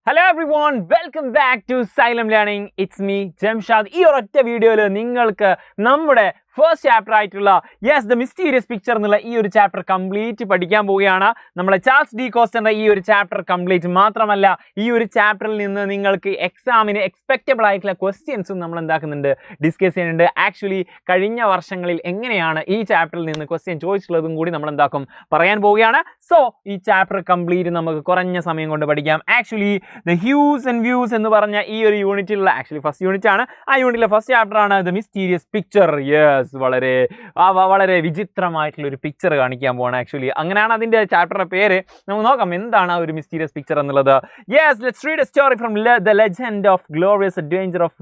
Hello everyone, welcome back to Xylem Learning. It's me, Jamshad. ഈ ഒരൊറ്റ വീഡിയോയിൽ നിങ്ങൾക്ക് നമ്മുടെ ഫസ്റ്റ് ചാപ്റ്റർ ആയിട്ടുള്ള യെസ് ദ മിസ്റ്റീരിയസ് പിക്ചർ എന്നുള്ള ഈ ഒരു ചാപ്റ്റർ കംപ്ലീറ്റ് പഠിക്കാൻ പോവുകയാണ്. നമ്മളെ ചാൾസ് ഡി കോസ്റ്ററിന്റെ ഈ ഒരു ചാപ്റ്റർ കംപ്ലീറ്റ് മാത്രമല്ല, ഈ ഒരു ചാപ്റ്ററിൽ നിന്ന് നിങ്ങൾക്ക് എക്സാമിന് എക്സ്പെക്റ്റബിൾ ആയിട്ടുള്ള ക്വസ്റ്റ്യൻസും നമ്മൾ എന്താക്കുന്നുണ്ട്, ഡിസ്കസ് ചെയ്യുന്നുണ്ട്. ആക്ച്വലി കഴിഞ്ഞ വർഷങ്ങളിൽ എങ്ങനെയാണ് ഈ ചാപ്റ്ററിൽ നിന്ന് ക്വസ്റ്റ്യൻ ചോദിച്ചിട്ടുള്ളതും കൂടി നമ്മൾ എന്താക്കും പറയാൻ പോവുകയാണ്. സോ ഈ ചാപ്റ്റർ കംപ്ലീറ്റ് നമുക്ക് കുറഞ്ഞ സമയം കൊണ്ട് പഠിക്കാം. Actually the Hughes and views എന്ന് പറഞ്ഞ ഈ ഒരു യൂണിറ്റിലുള്ള ആക്ച്വലി ഫസ്റ്റ് യൂണിറ്റ് ആണ്. ആ യൂണിറ്റിലെ ഫസ്റ്റ് ചാപ്റ്റർ ആണ് ദ മിസ്റ്റീരിയസ് പിക്ചർ. യെസ്, വളരെ വിചിത്രമായിട്ടുള്ള ഒരു പിക്ചർ കാണിക്കാൻ പോവാണ്. ആക്ച്വലി അങ്ങനെയാണ് അതിന്റെ ചാപ്റ്ററിന്റെ പേര്. നമുക്ക് നോക്കാം എന്താണ് ആ ഒരു മിസ്റ്റീരിയസ് പിക്ചർ എന്നുള്ളത്. Yes, let's read a story from the legend of glorious adventure of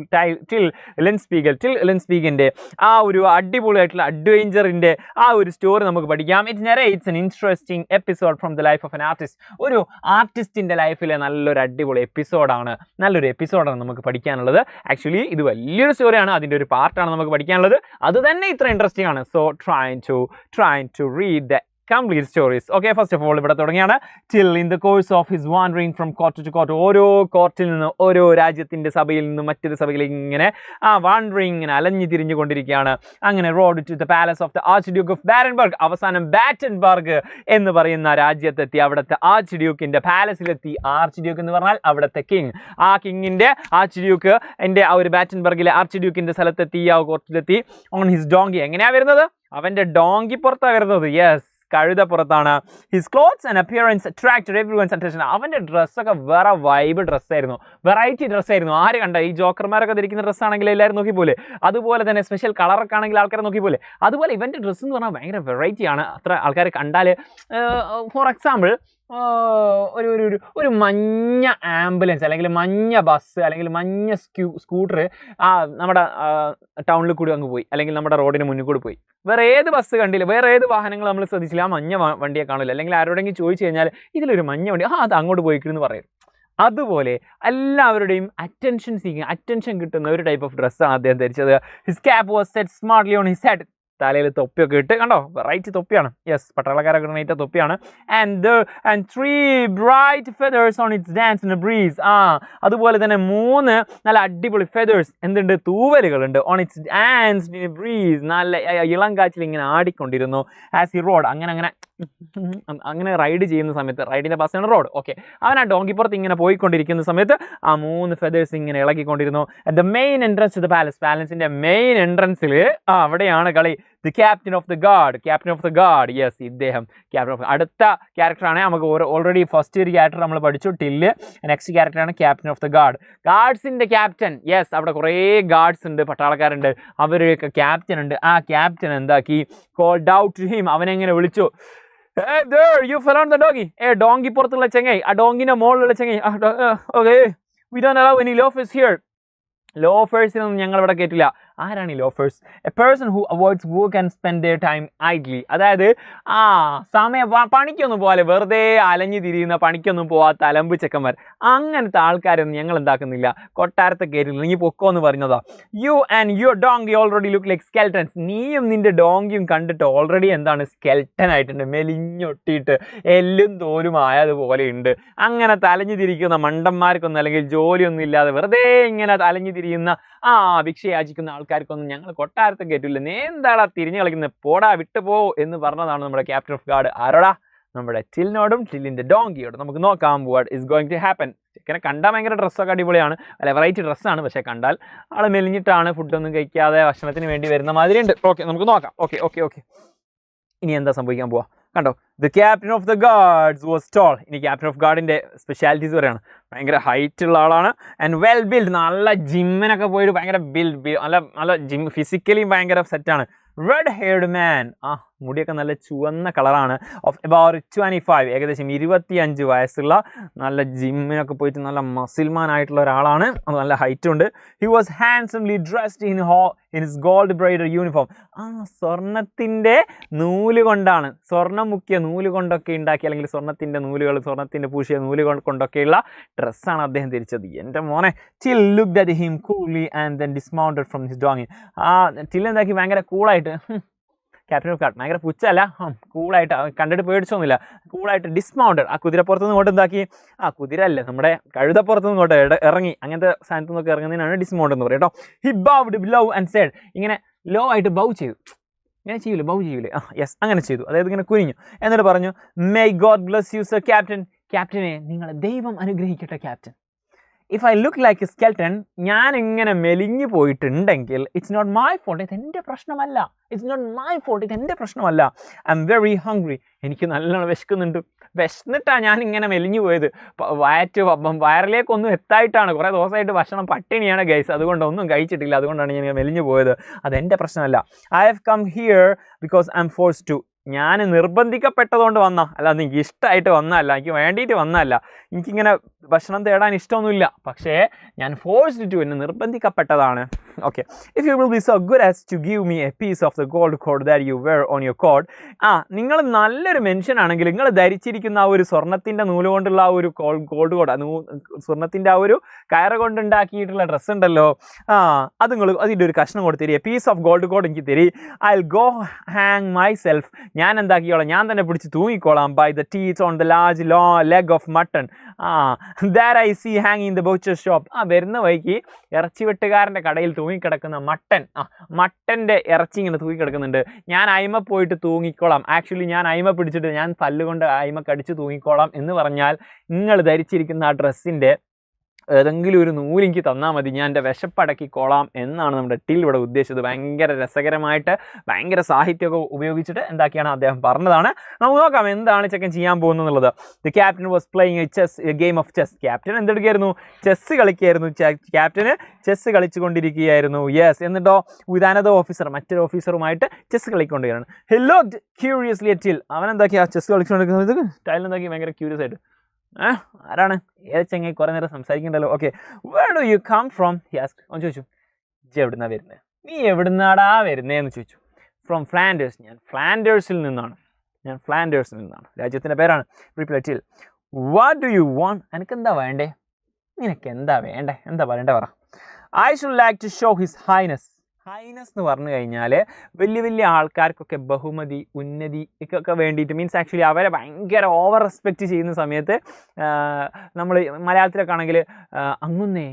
Till ലെൻസ്പീഗന്റെ ആ ഒരു അടിപൊളിയായിട്ടുള്ള അഡ്വഞ്ചറിന്റെ ആ ഒരു സ്റ്റോറി നമുക്ക് പഠിക്കാം. It narrates an interesting episode from the life of an artist. ഒരു ആർട്ടിസ്റ്റിന്റെ ലൈഫിലെ നല്ലൊരു അടിപൊളി എപ്പിസോഡാണ് നമുക്ക് പഠിക്കാനുള്ളത്. ആക്ച്വലി ഇത് വലിയൊരു സ്റ്റോറിയാണ്, അതിന്റെ ഒരു പാർട്ടാണ് നമുക്ക് പഠിക്കാനുള്ളത്. അത് തന്നെ ഇത്ര ഇൻട്രസ്റ്റിംഗ് ആണ്. So trying to read the complete stories. Okay, first of all ഇവിടെ തുടങ്ങിയാണ്. Till in the course of his wandering from court to court, ഓരോ കോർട്ടിൽ നിന്ന് ഓരോ രാജ്യത്തിന്റെ സഭയിൽ നിന്ന് മറ്റൊരു സഭയിലേക്ക് ഇങ്ങനെ വാണ്ടറിങ് ഇങ്ങനെ അലഞ്ഞു തിരിഞ്ഞു കൊണ്ടിരിക്കുകയാണ്. അങ്ങനെ road to the palace of the archduke of Barenburg. അവസാനം ബാറ്റൻബർഗ് എന്ന് പറയുന്ന രാജ്യത്തെത്തി. അവിടുത്തെ ആർച്ച് ഡ്യൂക്കിന്റെ പാലസിലെത്തി. ആർച്ച് ഡ്യൂക്ക് എന്ന് പറഞ്ഞാൽ അവിടുത്തെ കിങ്. ആ കിങ്ങിന്റെ ആർച്ച് ഡ്യൂക്ക് എൻ്റെ ആ ഒരു ബാറ്റൻബർഗിലെ ആർച്ച് ഡ്യൂക്കിന്റെ സ്ഥലത്തെത്തി, ആ കോർട്ടിലെത്തി. On his donkey. എങ്ങനെയാ വരുന്നത്? അവന്റെ ഡോങ്കി പുറത്താണ് വരുന്നത്. യെസ്, കഴുതപ്പുറത്താണ്. His clothes and appearance attracted everyone's attention. അവന്റെ ഡ്രസ്സൊക്കെ വേറെ വൈബ് ഡ്രസ്സായിരുന്നു, വെറൈറ്റി ഡ്രസ്സായിരുന്നു. ആര് കണ്ട ഈ ജോക്കർമാരൊക്കെ ധരിക്കുന്ന ഡ്രസ്സാണെങ്കിൽ എല്ലാവരും നോക്കിപ്പോലെ, അതുപോലെ തന്നെ സ്പെഷ്യൽ കളറൊക്കെ ആണെങ്കിൽ ആൾക്കാരെ നോക്കിപ്പോലെ. അതുപോലെ ഇവന്റെ ഡ്രസ്സ് എന്ന് പറഞ്ഞാൽ ഭയങ്കര വെറൈറ്റിയാണ്. അത്ര ആൾക്കാർ കണ്ടാൽ ഫോർ എക്സാമ്പിൾ ഒരു മഞ്ഞ ആംബുലൻസ് അല്ലെങ്കിൽ മഞ്ഞ ബസ് അല്ലെങ്കിൽ മഞ്ഞ സ്കൂട്ടർ നമ്മുടെ ടൗണിൽ കൂടി അങ്ങ് പോയി, അല്ലെങ്കിൽ നമ്മുടെ റോഡിന് മുന്നിൽ കൂടി പോയി. വേറെ ഏത് ബസ് കണ്ടില്ല, വേറെ ഏത് വാഹനങ്ങൾ നമ്മൾ ശ്രദ്ധിച്ചില്ല, ആ മഞ്ഞ വണ്ടിയെ കാണില്ല. അല്ലെങ്കിൽ ആരോടെങ്കിലും ചോദിച്ചു കഴിഞ്ഞാൽ ഇതിലൊരു മഞ്ഞ വണ്ടി, അത് അങ്ങോട്ട് പോയിക്കിരുന്ന് പറയും. അതുപോലെ എല്ലാവരുടെയും അറ്റൻഷൻ കിട്ടുന്ന ഒരു ടൈപ്പ് ഓഫ് ഡ്രസ്സാണ് അദ്ദേഹം ധരിച്ചത്. His cap was set smartly on his head. തലയിൽ തൊപ്പിയൊക്കെ ഇട്ട്, കണ്ടോ, വെറൈറ്റി തൊപ്പിയാണ്. യെസ്, പട്ടാളക്കാരൊക്കെ ഇടുന്ന തൊപ്പിയാണ്. And 3 bright feathers on its dance in a breeze. അതുപോലെ തന്നെ 3 നല്ല അടിപൊളി ഫെദേഴ്സ്, എന്തുണ്ട്, തൂവലുകളുണ്ട്. On its dance in a breeze. നല്ല ഇളം കാറ്റിൽ ഇങ്ങനെ ആടിക്കൊണ്ടിരുന്നു. As he rode. അങ്ങനെ റൈഡ് ചെയ്യുന്ന സമയത്ത്, റൈഡിന്റെ ബസ്സാണ് റോഡ്. ഓക്കെ, അവൻ ആ ഡോങ്കിപ്പുറത്ത് ഇങ്ങനെ പോയിക്കൊണ്ടിരിക്കുന്ന സമയത്ത് ആ 3 ഫെദേഴ്സ് ഇങ്ങനെ ഇളകിക്കൊണ്ടിരുന്നു. The main entrance to the palace. പാലസിന്റെ മെയിൻ എൻട്രൻസിൽ അവിടെയാണ് കളി. The captain of the guard. Yes, ഇദ്ദേഹം അടുത്ത ക്യാരക്ടറാണ്. നമുക്ക് ഓൾറെഡി ഫസ്റ്റ് ഒരു ക്യാരക്ടർ നമ്മൾ പഠിച്ചു, ടില്ല്. നെക്സ്റ്റ് ക്യാരക്ടറാണ് ക്യാപ്റ്റൻ ഓഫ് ദ ഗാർഡ്സിന്റെ ക്യാപ്റ്റൻ. യെസ്, അവിടെ കുറേ ഗാർഡ്സ് ഉണ്ട്, പട്ടാളക്കാരുണ്ട്, അവരൊക്കെ ക്യാപ്റ്റൻ ഉണ്ട്. ആ ക്യാപ്റ്റൻ എന്താക്കി, കോൾഡ് ഔട്ട് ടു ഹിം. അവനെങ്ങനെ വിളിച്ചു, hey there, you fell on the donkey. Donkey പുറത്തുള്ള ചെങ്ങൈ, ആ ഡോങ്കിന്റെ മുകളിലുള്ള ചെങ്ങൈ. Okay, we don't allow any loafers here. ലോഫേഴ്സിനൊന്നും ഞങ്ങൾ ഇവിടെ കേട്ടില്ല. ആരാണ് ഈ loafers? A person who avoids work and spend their time idly. അതായത് പണിക്കൊന്നും പോകാതെ വെറുതെ അലഞ്ഞു തിരിയുന്ന, പണിക്കൊന്നും പോവാത്ത അലമ്പ് ചെക്കന്മാർ, അങ്ങനത്തെ ആൾക്കാരൊന്നും ഞങ്ങൾ എന്താക്കുന്നില്ല, കൊട്ടാരത്തെ കയറ്റില്ല. നീ പൊക്കോ എന്ന് പറഞ്ഞതാ. You and your donkey already look like skeletons. നീയും നിന്റെ ഡോങ്കിയും കണ്ടിട്ട് ഓൾറെഡി എന്താണ്, സ്കെൽട്ടൻ ആയിട്ടുണ്ട്, മെലിഞ്ഞൊട്ടിയിട്ട് എല്ലും തോലും ആയതുപോലെ ഉണ്ട്. അങ്ങനെ തലഞ്ഞു തിരിക്കുന്ന മണ്ടന്മാർക്കൊന്നും, അല്ലെങ്കിൽ ജോലിയൊന്നും ഇല്ലാതെ വെറുതെ ഇങ്ങനെ തലഞ്ഞു തിരിയുന്ന ഭിക്ഷ യാചിക്കുന്ന ആൾക്കാർക്കൊന്നും ഞങ്ങൾ കൊട്ടാരത്തെ കയറ്റില്ല. നീ എന്താടാ തിരിഞ്ഞു കളിക്കുന്നത്, പോടാ വിട്ടുപോ എന്ന് പറഞ്ഞതാണ് നമ്മുടെ ക്യാപ്റ്റൻ ഓഫ് ഗാർഡ്. ആരോടാ? നമ്മുടെ ടില്ലിനോടും ടില്ലിന്റെ ഡോങ്കിയോടും. നമുക്ക് നോക്കാം what is going to happen. ചെക്കനെ കണ്ടാൽ ഭയങ്കര ഡ്രസ്സൊക്കെ അടിപൊളിയാണ്, അല്ല വെറൈറ്റി ഡ്രസ്സാണ്. പക്ഷേ കണ്ടാൽ ആൾ മെലിഞ്ഞിട്ടാണ്, ഫുഡൊന്നും കഴിക്കാതെ ഭക്ഷണത്തിന് വേണ്ടി വരുന്ന മാതിരി ഉണ്ട്. ഓക്കെ, നമുക്ക് നോക്കാം. ഓക്കെ ഇനി എന്താ സംഭവിക്കാൻ പോവാ, കണ്ടോ. The captain of the guards was tall. ഇനി ക്യാപ്റ്റൻ ഓഫ് ഗാർഡിന്റെ സ്പെഷ്യാലിറ്റീസ് പറയാണ്. ഭയങ്കര ഹൈറ്റ് ഉള്ള ആളാണ്. And well build. നല്ല ജിമ്മിനൊക്കെ പോയിട്ട് ഭയങ്കര നല്ല ജിം, ഫിസിക്കലി ഭയങ്കര സെറ്റാണ്. Red haired man. മുടിയൊക്കെ നല്ല ചുവന്ന കളറാണ്. ഓഫ് അബൌട്ട് 25, ഏകദേശം 25 വയസ്സുള്ള, നല്ല ജിമ്മിനൊക്കെ പോയിട്ട് നല്ല മസിൽമാൻ ആയിട്ടുള്ള ഒരാളാണ്. നല്ല ഹൈറ്റും ഉണ്ട്. He was handsomely dressed in his gold braided uniform. സ്വർണത്തിൻ്റെ നൂല് കൊണ്ടാണ്, സ്വർണ്ണം മുക്കിയ നൂല് കൊണ്ടൊക്കെ ഉണ്ടാക്കി, അല്ലെങ്കിൽ സ്വർണത്തിൻ്റെ നൂലുകൾ, സ്വർണത്തിൻ്റെ പൂശിയ നൂല് കൊണ്ടൊക്കെയുള്ള ഡ്രസ്സാണ് അദ്ദേഹം ധരിച്ചത്. എൻ്റെ മോനെ. Till looked at him coolly and then dismounted from his donkey. Till എന്താക്കി, ഭയങ്കര കൂളായിട്ട് ക്യാപ്റ്റൻ ഓഫ് ഗാർഡ് ഭയങ്കര പുച്ഛല്ല, കൂളായിട്ട് കണ്ടിട്ട് പേടിച്ചൊന്നുമില്ല, കൂളായിട്ട് ഡിസ്മൗണ്ടഡ് ആ കുതിരപ്പുറത്ത് നിന്ന് ഇങ്ങോട്ട് എന്താക്കി, കുതിര അല്ലേ നമ്മുടെ കഴുതപ്പുറത്ത് നിന്ന് ഇങ്ങോട്ട് ഇറങ്ങി, അങ്ങനത്തെ സ്ഥാനത്ത് നിന്നൊക്കെ ഇറങ്ങുന്നതിനാണ് ഡിസ്മൗണ്ട് എന്ന് പറയും കേട്ടോ. He bowed law and said, ഇങ്ങനെ ലോ ആയിട്ട് ബൗ ചെയ്തു, ഇങ്ങനെ ചെയ്യൂലേ ബൗ ചെയ്യൂലേ, യെസ് അങ്ങനെ ചെയ്തു, അതായത് ഇങ്ങനെ കുനിഞ്ഞു, എന്നിട്ട് പറഞ്ഞു may God bless you sir captain, ക്യാപ്റ്റനെ നിങ്ങളെ ദൈവം അനുഗ്രഹിക്കട്ടെ captain. If I look like a skeleton, ഞാൻ ഇങ്ങനെ മെലിഞ്ഞു പോയിട്ടുണ്ടെങ്കിൽ ഇറ്റ്സ് നോട്ട് മൈ ഫോൾട്ട്, ഇത് എൻ്റെ പ്രശ്നമല്ല, ഇറ്റ്സ് നോട്ട് മൈ ഫോൾട്ട്, ഇത് എൻ്റെ പ്രശ്നമല്ല. ഐ എം വെരി ഹംഗ്രി, എനിക്ക് നല്ലോണം വിശക്കുന്നുണ്ട്, വിശന്നിട്ടാണ് ഞാൻ ഇങ്ങനെ മെലിഞ്ഞു പോയത്, വയറിലേക്കൊന്നും എത്തായിട്ടാണ്, കുറേ ദിവസമായിട്ട് ഭക്ഷണം പട്ടിണിയാണ് ഗൈസ്, അതുകൊണ്ട് ഒന്നും കഴിച്ചിട്ടില്ല, അതുകൊണ്ടാണ് ഞാൻ മെലിഞ്ഞു പോയത്, അതെൻ്റെ പ്രശ്നമല്ല. I have come here because I am forced to, ഞാൻ നിർബന്ധിക്കപ്പെട്ടതുകൊണ്ട് അല്ലാതെ എനിക്ക് ഇഷ്ടമായിട്ട് വന്നതല്ല, എനിക്ക് വേണ്ടിയിട്ട് വന്നതല്ല, എനിക്കിങ്ങനെ ഭക്ഷണം തേടാൻ ഇഷ്ടമൊന്നുമില്ല, പക്ഷേ ഞാൻ ഫോഴ്സ്ഡ് ടു, എന്നെ നിർബന്ധിക്കപ്പെട്ടതാണ്. Okay, if you will be so good as to give me a piece of the gold cord that you wear on your coat, നിങ്ങൾ നല്ലൊരു മനുഷ്യനാണെങ്കിൽ നിങ്ങൾ ധരിച്ചിരിക്കുന്ന ആ ഒരു സ്വർണ്ണത്തിൻ്റെ നൂല് കൊണ്ടുള്ള ആ ഒരു ഗോൾഡ് കോഡ്, സ്വർണ്ണത്തിൻ്റെ ആ ഒരു കയറ് കൊണ്ടുണ്ടാക്കിയിട്ടുള്ള ഡ്രസ്സ് ഉണ്ടല്ലോ, അത് നിങ്ങൾ അതിൻ്റെ ഒരു കഷ്ണം കൊടുത്ത് തരി, a piece of gold cord എനിക്ക് തരി. I will go hang myself, ഞാൻ എന്താക്കിക്കോളാം, ഞാൻ തന്നെ പിടിച്ച് തൂങ്ങിക്കോളാം, by the teeth on the large leg of mutton that I see hang in the butcher shop. വരുന്ന വഴിക്ക് ഇറച്ചി വെട്ടുകാരൻ്റെ കടയിൽ തൂങ്ങിക്കിടക്കുന്ന മട്ടൻ്റെ ഇറച്ചി ഇങ്ങനെ തൂങ്ങിക്കിടക്കുന്നുണ്ട്, ഞാൻ അയിമ പോയിട്ട് തൂങ്ങിക്കോളാം, ആക്ച്വലി ഞാൻ അയിമ പിടിച്ചിട്ട് ഞാൻ പല്ലുകൊണ്ട് അയിമ കടിച്ച് തൂങ്ങിക്കോളാം എന്ന് പറഞ്ഞാൽ നിങ്ങൾ ധരിച്ചിരിക്കുന്ന ആ ഡ്രസ്സിൻ്റെ ഏതെങ്കിലും ഒരു നൂലെനിക്ക് തന്നാൽ മതി, ഞാൻ എൻ്റെ വിശപ്പടക്കിക്കോളാം എന്നാണ് നമ്മുടെ ടിൽ ഇവിടെ ഉദ്ദേശിച്ചത്. ഭയങ്കര രസകരമായിട്ട് ഭയങ്കര സാഹിത്യമൊക്കെ ഉപയോഗിച്ചിട്ട് എന്താക്കിയാണ് അദ്ദേഹം പറഞ്ഞതാണ്. നമുക്ക് നോക്കാം എന്താണ് ചെക്കൻ ചെയ്യാൻ പോകുന്നത് എന്നുള്ളത്. The captain was playing a game of chess. Captain എന്തെടുക്കുകയായിരുന്നു, ചെസ്സ് കളിക്കുകയായിരുന്നു. ക്യാപ്റ്റന് ചെസ്സ് കളിച്ചുകൊണ്ടിരിക്കുകയായിരുന്നു. യെസ്, എന്നിട്ടോ വിത്ത് അനദർ ഓഫീസർ, മറ്റൊരു ഓഫീസറുമായിട്ട് ചെസ്സ് കളിക്കൊണ്ടിരിക്കുകയാണ്. He looked curiously at Till. അവൻ എന്താക്കിയാ ചെസ്സ് കളിച്ചുകൊണ്ടിരിക്കുന്നത്, ടൈൽ എന്താക്കി ഭയങ്കര ക്യൂരിയസ് ആയിട്ട്, ആരാണ് ഏത് ചെങ്ങായി കുറേ നേരം സംസാരിക്കണ്ടല്ലോ. Okay, where do you come from he asked. അവൻ ചോദിച്ചു ഇജ്ജ് എവിടുന്നാ വരുന്നത്, നീ എവിടുന്നാടാ വരുന്നതെന്ന് ചോദിച്ചു. ഫ്രോം ഫ്ലാൻഡേഴ്സ്, ഞാൻ ഫ്ലാൻഡേഴ്സിൽ നിന്നാണ്, രാജ്യത്തിൻ്റെ പേരാണ്. Reply Till. What do you want, എനിക്കെന്താ വേണ്ടേ, നിനക്ക് എന്താ വേണ്ടേ, എന്താ പറയണ്ടേ പറ. I should like to show his highness. Highness എന്ന് പറഞ്ഞു കഴിഞ്ഞാൽ വലിയ വലിയ ആൾക്കാർക്കൊക്കെ ബഹുമതി, ഉന്നതി ഒക്കെ വേണ്ടിയിട്ട്, മീൻസ് ആക്ച്വലി അവരെ ഭയങ്കര ഓവർ റെസ്പെക്റ്റ് ചെയ്യുന്ന സമയത്ത് നമ്മൾ മലയാളത്തിലൊക്കെ ആണെങ്കിൽ അങ്ങുന്നേ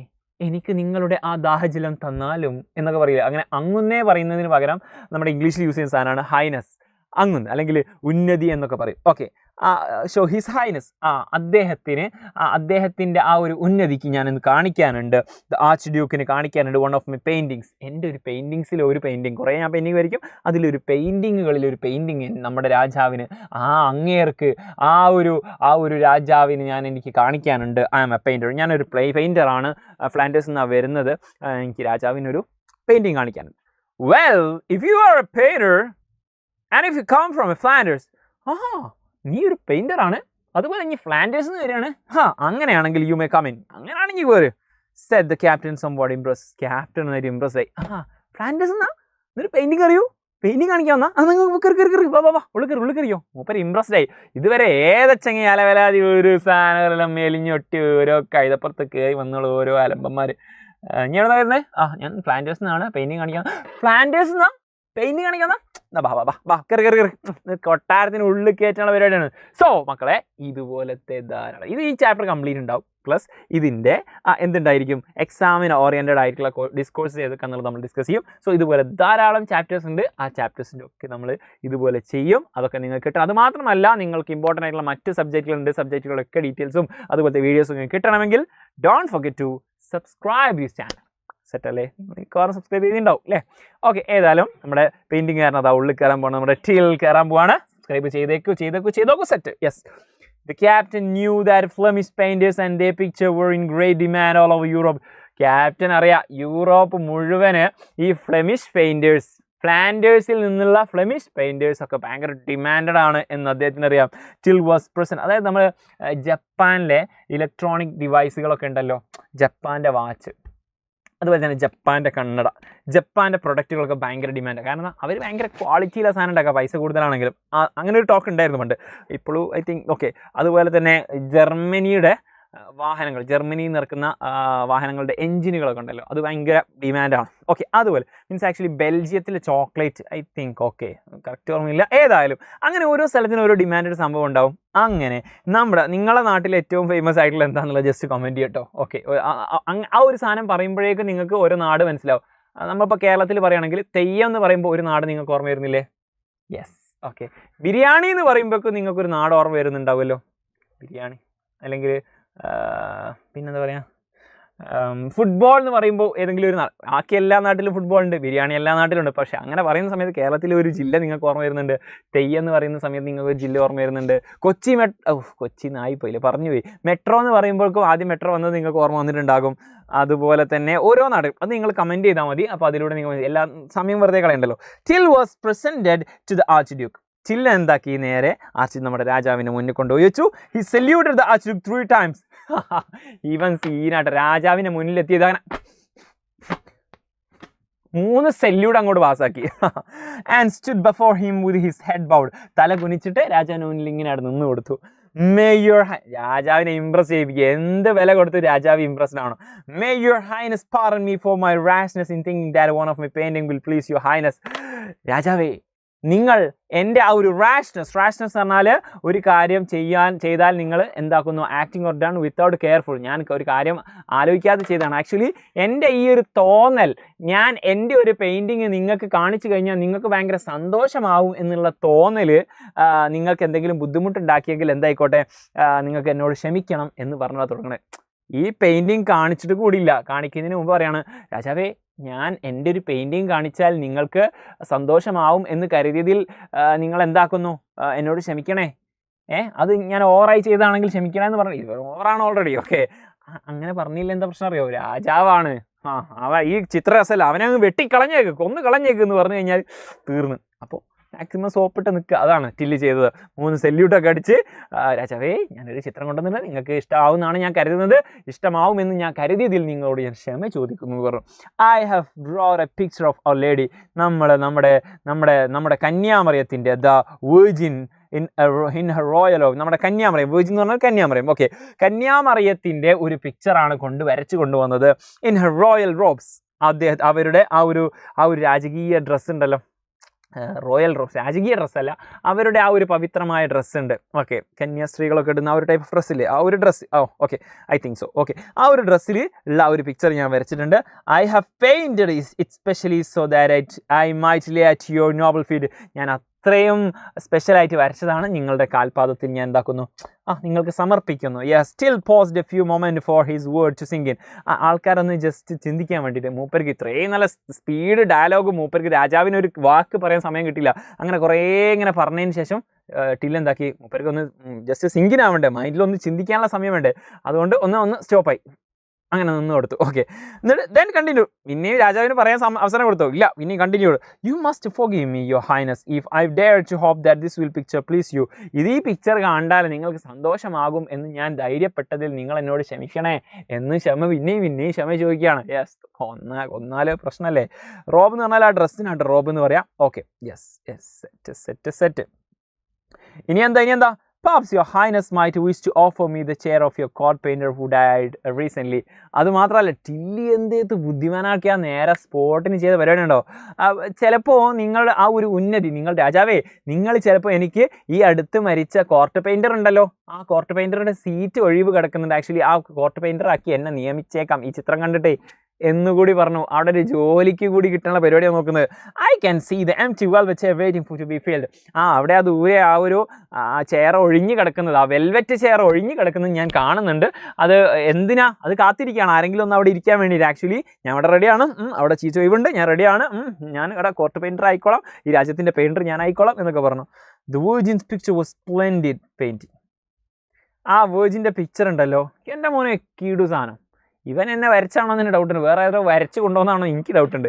എനിക്ക് നിങ്ങളുടെ ആ ദാഹജലം തന്നാലും എന്നൊക്കെ പറയില്ല, അങ്ങനെ അങ്ങുന്നേ പറയുന്നതിന് പകരം നമ്മുടെ ഇംഗ്ലീഷിൽ യൂസ് ചെയ്യുന്ന സാധനമാണ് ഹൈനസ്, അങ്ങുന്ന് അല്ലെങ്കിൽ ഉന്നതി എന്നൊക്കെ പറയും. ഓക്കെ, ഷോ ഹിസ് ഹൈനസ്, അദ്ദേഹത്തിൻ്റെ ആ ഒരു ഉന്നതിക്ക് ഞാനിന്ന് കാണിക്കാനുണ്ട്, ദ ആർച്ച് ഡ്യൂക്കിന് കാണിക്കാനുണ്ട് വൺ ഓഫ് മൈ പെയിൻറ്റിങ്സ്, എൻ്റെ ഒരു പെയിൻറ്റിങ്സിലെ ഒരു പെയിൻറ്റിങ്, കുറേ ഞാൻ പെയിൻറ്റിങ് വരയ്ക്കും, അതിലൊരു പെയിൻറ്റിങ്ങുകളിലൊരു പെയിൻറ്റിങ് നമ്മുടെ രാജാവിന്, അങ്ങേർക്ക് ആ ഒരു രാജാവിന് എനിക്ക് കാണിക്കാനുണ്ട്. ഐ ആം എ പെയിൻറ്റർ, ഞാനൊരു പെയിൻറ്ററാണ്, ഫ്ലാൻഡേഴ്സിൽ നിന്നാണ് വരുന്നത്, എനിക്ക് രാജാവിനൊരു പെയിൻറ്റിങ് കാണിക്കാനുണ്ട്. Well, if you are a painter and if you come from a Flanders, നീ ഒരു പെയിൻറ്ററാണ്, അതുപോലെ നീ ഫ്ലാൻഡേഴ്സ് നിന്ന് വരികയാണ്, അങ്ങനെയാണെങ്കിൽ യു മേ കം ഇൻ, അങ്ങനെയാണെങ്കിൽ പോര്. Said the captain somewhat Impress. Captain എന്നൊരു ഇംപ്രസ് ആയി. ഫ്ലാൻഡേഴ്സ് എന്നാ എന്നൊരു പെയിൻറ്റിങ് അറിയൂ, പെയിൻറ്റിങ് കാണിക്കാൻ വന്നാ, ഉള്ളിക്കറിയോ. മൂപ്പര് ഇംപ്രസ്ഡ് ആയി. ഇതുവരെ ഏതച്ചങ്ങി അലവലാതി ഒരു സാധനങ്ങളെല്ലാം മെലിഞ്ഞൊട്ടി ഓരോ കൈതപ്പുറത്ത് കയറി വന്നോളൂ ഓരോ അലമ്പന്മാർ. ഞാൻ എവിടെ വരുന്നത്, ഞാൻ ഫ്ലാൻഡേഴ്സ് നിന്നാണ് പെയിൻറ്റിങ് കാണിക്കാൻ. ഫ്ലാൻഡേഴ്സ് എന്നാ പെയിൻറ്റിങ് കാണിക്കാന്നാ, കൊട്ടാരത്തിന് ഉള്ളിൽ കയറ്റാനുള്ള പരിപാടിയാണ്. സോ മക്കളെ, ഇതുപോലത്തെ ധാരാളം, ഇത് ഈ ചാപ്റ്റർ കംപ്ലീറ്റ് ഉണ്ടാവും, പ്ലസ് ഇതിൻ്റെ എന്തുണ്ടായിരിക്കും, എക്സാമിന് ഓറിയൻറ്റഡ് ആയിട്ടുള്ള ഡിസ്കോഴ്സ് ഏതൊക്കെ എന്നുള്ളത് നമ്മൾ ഡിസ്കസ് ചെയ്യും. സോ ഇതുപോലെ ധാരാളം ചാപ്റ്റേഴ്സ് ഉണ്ട്, ആ ചാപ്റ്റേഴ്സിൻ്റെ ഒക്കെ നമ്മൾ ഇതുപോലെ ചെയ്യും, അതൊക്കെ നിങ്ങൾക്ക് കിട്ടും. അത് മാത്രമല്ല, നിങ്ങൾക്ക് ഇമ്പോർട്ടൻ്റ് ആയിട്ടുള്ള മറ്റ് സബ്ജക്റ്റുകളൊക്കെ ഡീറ്റെയിൽസും അതുപോലത്തെ വീഡിയോസും നിങ്ങൾക്ക് കിട്ടണമെങ്കിൽ don't forget to subscribe this channel. സെറ്റല്ലേ, മിക്കവാറും സബ്സ്ക്രൈബ് ചെയ്തിട്ടുണ്ടാവും അല്ലേ. ഓക്കെ, ഏതായാലും നമ്മുടെ പെയിൻറ്റിങ് കാരണം അതാ ഉള്ളിൽ കയറാൻ പോകണം, നമ്മുടെ ടിൽ കയറാൻ പോവാണ്. സബ്സ്ക്രൈബ് ചെയ്തേക്കൂ. Set. Yes, the captain knew that Flemish painters and their picture were in great demand all over Europe. Captain അറിയാം, യൂറോപ്പ് മുഴുവന് ഈ ഫ്ലാൻഡേഴ്സിൽ നിന്നുള്ള ഫ്ലെമിഷ് പെയിൻറ്റേഴ്സ് ഒക്കെ ഭയങ്കര ഡിമാൻഡഡ് ആണ് എന്ന് അദ്ദേഹത്തിന് അറിയാം. ടിൽ വാസ് പ്രസൻറ്റ്, അതായത് നമ്മൾ ജപ്പാനിലെ ഇലക്ട്രോണിക് ഡിവൈസുകളൊക്കെ ഉണ്ടല്ലോ, ജപ്പാൻ്റെ വാച്ച്, അതുപോലെ തന്നെ ജപ്പാൻ്റെ കണ്ണട, ജപ്പാൻ്റെ പ്രൊഡക്റ്റുകളൊക്കെ ഭയങ്കര ഡിമാൻഡ്. കാരണം അവർ ഭയങ്കര ക്വാളിറ്റിയിലെ സാധനം ഉണ്ടാക്കുക, പൈസ കൂടുതലാണെങ്കിലും. അങ്ങനെ ഒരു ടോക്ക് ഉണ്ടായിരുന്നു പണ്ട്, ഇപ്പോഴും ഐ തിങ്ക്. ഓക്കെ, അതുപോലെ തന്നെ ജർമ്മനിയുടെ വാഹനങ്ങൾ, ജർമ്മനിയിൽ നിന്ന് ഇറക്കുന്ന വാഹനങ്ങളുടെ എഞ്ചിനുകളൊക്കെ ഉണ്ടല്ലോ, അത് ഭയങ്കര ഡിമാൻഡാണ്. ഓക്കെ, അതുപോലെ മീൻസ് ആക്ച്വലി ബെൽജിയത്തിലെ chocolate I think, okay correct ഓർമ്മയില്ല, ഏതായാലും അങ്ങനെ ഓരോ സ്ഥലത്തിനും ഓരോ ഡിമാൻഡ് സംഭവം ഉണ്ടാവും. അങ്ങനെ നിങ്ങളുടെ നാട്ടിൽ ഏറ്റവും ഫേമസ് ആയിട്ടുള്ള എന്താണെന്നുള്ളത് ജസ്റ്റ് കമൻറ്റ് ചെയ്യട്ടോ. ഓക്കെ, ആ ഒരു സാധനം പറയുമ്പോഴേക്കും നിങ്ങൾക്ക് ഓരോ നാട് മനസ്സിലാവും. നമ്മളിപ്പോൾ കേരളത്തിൽ പറയുകയാണെങ്കിൽ തെയ്യം എന്ന് പറയുമ്പോൾ ഒരു നാട് നിങ്ങൾക്ക് ഓർമ്മ വരുന്നില്ലേ? Yes, okay. ബിരിയാണി എന്ന് പറയുമ്പോഴേക്കും നിങ്ങൾക്കൊരു നാട് ഓർമ്മ വരുന്നുണ്ടാവുമല്ലോ, ബിരിയാണി. അല്ലെങ്കിൽ പിന്നെന്താ പറയുക, ഫുട്ബോൾ എന്ന് പറയുമ്പോൾ ഏതെങ്കിലും ഒരു നാട്, ബാക്കി എല്ലാ നാട്ടിലും ഫുട്ബോൾ ഉണ്ട്, ബിരിയാണി എല്ലാ നാട്ടിലുണ്ട്. പക്ഷേ അങ്ങനെ പറയുന്ന സമയത്ത് കേരളത്തിലെ ഒരു ജില്ല നിങ്ങൾക്ക് ഓർമ്മ വരുന്നുണ്ട്, തെയ്യം എന്ന് പറയുന്ന സമയത്ത് നിങ്ങൾക്ക് ഒരു ജില്ല ഓർമ്മ വരുന്നുണ്ട്. കൊച്ചി നായിപ്പോയില്ലേ, പറഞ്ഞുപോയി. മെട്രോ എന്ന് പറയുമ്പോഴേക്കും ആദ്യം മെട്രോ വന്നത് നിങ്ങൾക്ക് ഓർമ്മ വന്നിട്ടുണ്ടാകും. അതുപോലെ തന്നെ ഓരോ നാട് അത് നിങ്ങൾ കമൻറ്റ് ചെയ്താൽ മതി. അപ്പോൾ അതിലൂടെ നിങ്ങൾ എല്ലാ സമയം വെറുതെ കളയണ്ടല്ലോ. Till was presented to the archduke. ചില്ല എന്താക്കി, നേരെ നമ്മുടെ രാജാവിൻ്റെ മുന്നിൽ കൊണ്ടുപോയി വെച്ചു. He saluted the archduke 3 times. Even സീനായിട്ട് രാജാവിൻ്റെ മുന്നിലെത്തിയത് അങ്ങനെ 3 സല്യൂട്ട് അങ്ങോട്ട് പാസ്സാക്കി. And stood before him with his head bowed. തല കുനിച്ചിട്ട് രാജാവിൻ്റെ മുന്നിൽ ഇങ്ങനെ നിന്ന് കൊടുത്തു. മേ യുവർ രാജാവിനെ ഇംപ്രസ് ചെയ്യിപ്പിക്കുക. എന്ത് വില കൊടുത്തു രാജാവ് ഇംപ്രസ്ഡ് ആണോ. May your highness pardon me for my റാഷ്നെസ് in thinking that one of my painting will please your highness. രാജാവേ, നിങ്ങൾ എൻ്റെ ആ ഒരു റാഷ്നെസ് പറഞ്ഞാൽ ഒരു കാര്യം ചെയ്താൽ നിങ്ങൾ എന്താക്കുന്നു, acting or done without careful. ഞാൻ ഒരു കാര്യം ആലോചിക്കാതെ ചെയ്തതാണ്. ആക്ച്വലി എൻ്റെ ഈ ഒരു തോന്നൽ, ഞാൻ എൻ്റെ ഒരു പെയിൻറ്റിങ് നിങ്ങൾക്ക് കാണിച്ചു കഴിഞ്ഞാൽ നിങ്ങൾക്ക് ഭയങ്കര സന്തോഷമാവും എന്നുള്ള തോന്നൽ നിങ്ങൾക്ക് എന്തെങ്കിലും ബുദ്ധിമുട്ടുണ്ടാക്കിയെങ്കിൽ എന്തായിക്കോട്ടെ, നിങ്ങൾക്ക് എന്നോട് ക്ഷമിക്കണം എന്ന് പറഞ്ഞാൽ തുടങ്ങണേ. ഈ പെയിൻറ്റിങ് കാണിച്ചിട്ട് കൂടിയില്ല, കാണിക്കുന്നതിന് മുമ്പ് പറയാണ്, രാജാവേ ഞാൻ എൻ്റെ ഒരു പെയിൻറ്റിങ് കാണിച്ചാൽ നിങ്ങൾക്ക് സന്തോഷമാവും എന്ന് കരുതിയതിൽ നിങ്ങൾ എന്താക്കുന്നു, എന്നോട് ക്ഷമിക്കണേ. അത് ഞാൻ ഓവറായി ചെയ്താണെങ്കിൽ ക്ഷമിക്കണേ എന്ന് പറഞ്ഞു. ഇത് ഓവറാണ് ഓൾറെഡി. ഓക്കെ, അങ്ങനെ പറഞ്ഞില്ല എന്താ പ്രശ്നം അറിയോ, രാജാവാണ്. ഈ ചിത്രരസമല്ല, അവനെ അങ്ങ് വെട്ടിക്കളഞ്ഞേക്ക്, കൊന്നു കളഞ്ഞേക്ക് എന്ന് പറഞ്ഞു കഴിഞ്ഞാൽ തീർന്ന്. അപ്പോൾ മാക്സിമം സോപ്പിട്ട് നിൽക്കുക. അതാണ് ടില്ല് ചെയ്തത്. 3 സല്യൂട്ടൊക്കെ അടിച്ച്, രാജാവേ ഞാനൊരു ചിത്രം കൊണ്ടുവന്നിട്ട് നിങ്ങൾക്ക് ഇഷ്ടമാവുമെന്നാണ് ഞാൻ കരുതുന്നത്, ഇഷ്ടമാവുമെന്ന് ഞാൻ കരുതിയതിൽ നിങ്ങളോട് ഞാൻ ക്ഷമ ചോദിക്കുന്നു എന്ന് പറഞ്ഞു. I have drawed a picture of our lady. നമ്മുടെ കന്യാമറിയത്തിൻ്റെ the virgin in her royal of. നമ്മുടെ കന്യാമറിയം, വേർജിൻ എന്ന് പറഞ്ഞാൽ കന്യാമറിയം. ഓക്കെ, കന്യാമറിയത്തിൻ്റെ ഒരു പിക്ചറാണ് വരച്ച് കൊണ്ടുവന്നത്. In her royal robes. അവരുടെ ആ ഒരു രാജകീയ ഡ്രസ്സ് ഉണ്ടല്ലോ, റോയൽ ഡ്രസ്, രാജകീയ ഡ്രസ്സല്ല, അവരുടെ ആ ഒരു പവിത്രമായ ഡ്രസ്സ് ഉണ്ട്. ഓക്കെ, കന്യാസ്ത്രീകളൊക്കെ ഇടുന്ന ആ ഒരു ടൈപ്പ് ഡ്രസ്സില്ലേ, ആ ഒരു ഡ്രസ്സ്. Okay, I think so. Okay, ആ ഒരു ഡ്രസ്സിൽ ഉള്ള ആ ഒരു പിക്ചർ ഞാൻ വരച്ചിട്ടുണ്ട്. I have painted it specially so that I might lay at your noble feet. ഞാൻ അത്രയും സ്പെഷ്യലായിട്ട് വരച്ചതാണ്. നിങ്ങളുടെ കാൽപാദത്തിൽ ഞാൻ എന്താക്കുന്നു, നിങ്ങൾക്ക് സമർപ്പിക്കുന്നു. Still paused a few moment for his word to sink in. ആൾക്കാരൊന്ന് ജസ്റ്റ് ചിന്തിക്കാൻ വേണ്ടിയിട്ട്. മൂപ്പർക്ക് ഇത്രയും നല്ല സ്പീഡ് ഡയലോഗ്, മൂപ്പർക്ക് രാജാവിന് ഒരു വാക്ക് പറയാൻ സമയം കിട്ടില്ല. അങ്ങനെ കുറേ ഇങ്ങനെ പറഞ്ഞതിന് ശേഷം ടിൽ എന്താക്കി, മൂപ്പർക്ക് ഒന്ന് ജസ്റ്റ് സിങ്കിനാവണ്ടേ, മൈൻഡിലൊന്ന് ചിന്തിക്കാനുള്ള സമയം വേണ്ടേ, അതുകൊണ്ട് ഒന്ന് സ്റ്റോപ്പായി, അങ്ങനെ നിന്ന് കൊടുത്തു. ഓക്കെ, എന്നിട്ട് ദെൻ കണ്ടിന്യൂ. പിന്നെയും രാജാവിന് പറയാൻ അവസരം കൊടുത്തു. ഇല്ല, പിന്നെയും continue. You must forgive me your highness if I dare to hope that this will picture please you. ഈ പിക്ചർ കണ്ടാൽ നിങ്ങൾക്ക് സന്തോഷമാകും എന്ന് ഞാൻ ധൈര്യപ്പെട്ടതിൽ നിങ്ങൾ എന്നോട് ക്ഷമിക്കണേ എന്ന് പിന്നെയും ക്ഷമ ചോദിക്കുകയാണ്. യെസ്, കൊന്നാല് പ്രശ്നമല്ലേ. റോബ് എന്ന് പറഞ്ഞാൽ ആ ഡ്രസ്സിനാണ് റോബ് എന്ന് പറയാം. Okay, set. ഇനി എന്താ, perhaps your highness might wish to offer me the chair of your court painter who died recently. അത് മാത്രമല്ല, ടില്ലി എന്തേത് ബുദ്ധിമാനാക്കിയാൽ നേരെ സ്പോട്ടിന് ചെയ്ത പരിപാടി ഉണ്ടോ. ചിലപ്പോൾ നിങ്ങളുടെ ആ ഒരു ഉന്നതി, നിങ്ങൾ രാജാവേ, നിങ്ങൾ ചിലപ്പോൾ എനിക്ക് ഈ അടുത്ത് മരിച്ച കോർട്ട് പെയിൻറ്റർ ഉണ്ടല്ലോ, ആ കോർട്ട് പെയിൻറ്ററുടെ സീറ്റ് ഒഴിവ് കിടക്കുന്നുണ്ട്, ആക്ച്വലി ആ കോർട്ട് പെയിൻറ്റർ ആക്കി എന്നെ നിയമിച്ചേക്കാം ഈ ചിത്രം കണ്ടിട്ടേ എന്നുകൂടി പറഞ്ഞു. അവിടെ ഒരു ജോലിക്ക് കൂടി കിട്ടാനുള്ള പരിപാടിയാണ് നോക്കുന്നത്. I can see the empty velvet chair waiting for to be filled. അവിടെ ആ ദൂരെ ആ ഒരു ചെയർ ഒഴിഞ്ഞു കിടക്കുന്നത്, ആ വെൽവെറ്റ് ചെയർ ഒഴിഞ്ഞു കിടക്കുന്നത് ഞാൻ കാണുന്നുണ്ട്. അത് എന്തിനാ, അത് കാത്തിരിക്കുകയാണ് ആരെങ്കിലും ഒന്ന് അവിടെ ഇരിക്കാൻ വേണ്ടിയിട്ട്. ആക്ച്വലി ഞാൻ അവിടെ റെഡിയാണ്, അവിടെ ചീച്ച ഒഴിവുണ്ട്, ഞാൻ റെഡിയാണ്, ഞാൻ ഇവിടെ കോർട്ട് പെയിൻറ്റർ ആയിക്കോളാം, ഈ രാജ്യത്തിൻ്റെ പെയിൻറ്റർ ഞാൻ ആയിക്കോളാം എന്നൊക്കെ പറഞ്ഞു. The virgin's picture was splendid painting. ആ വേർജിൻ്റെ പിക്ചർ ഉണ്ടല്ലോ, എൻ്റെ മോനെ കീടു സാധനം. ഇവൻ എന്നെ വരച്ചാണോ എന്ന് ഡൗട്ടുണ്ട്, വേറെ ഏതോ വരച്ച് കൊണ്ടുവന്നാണോ എനിക്ക് ഡൗട്ടുണ്ട്.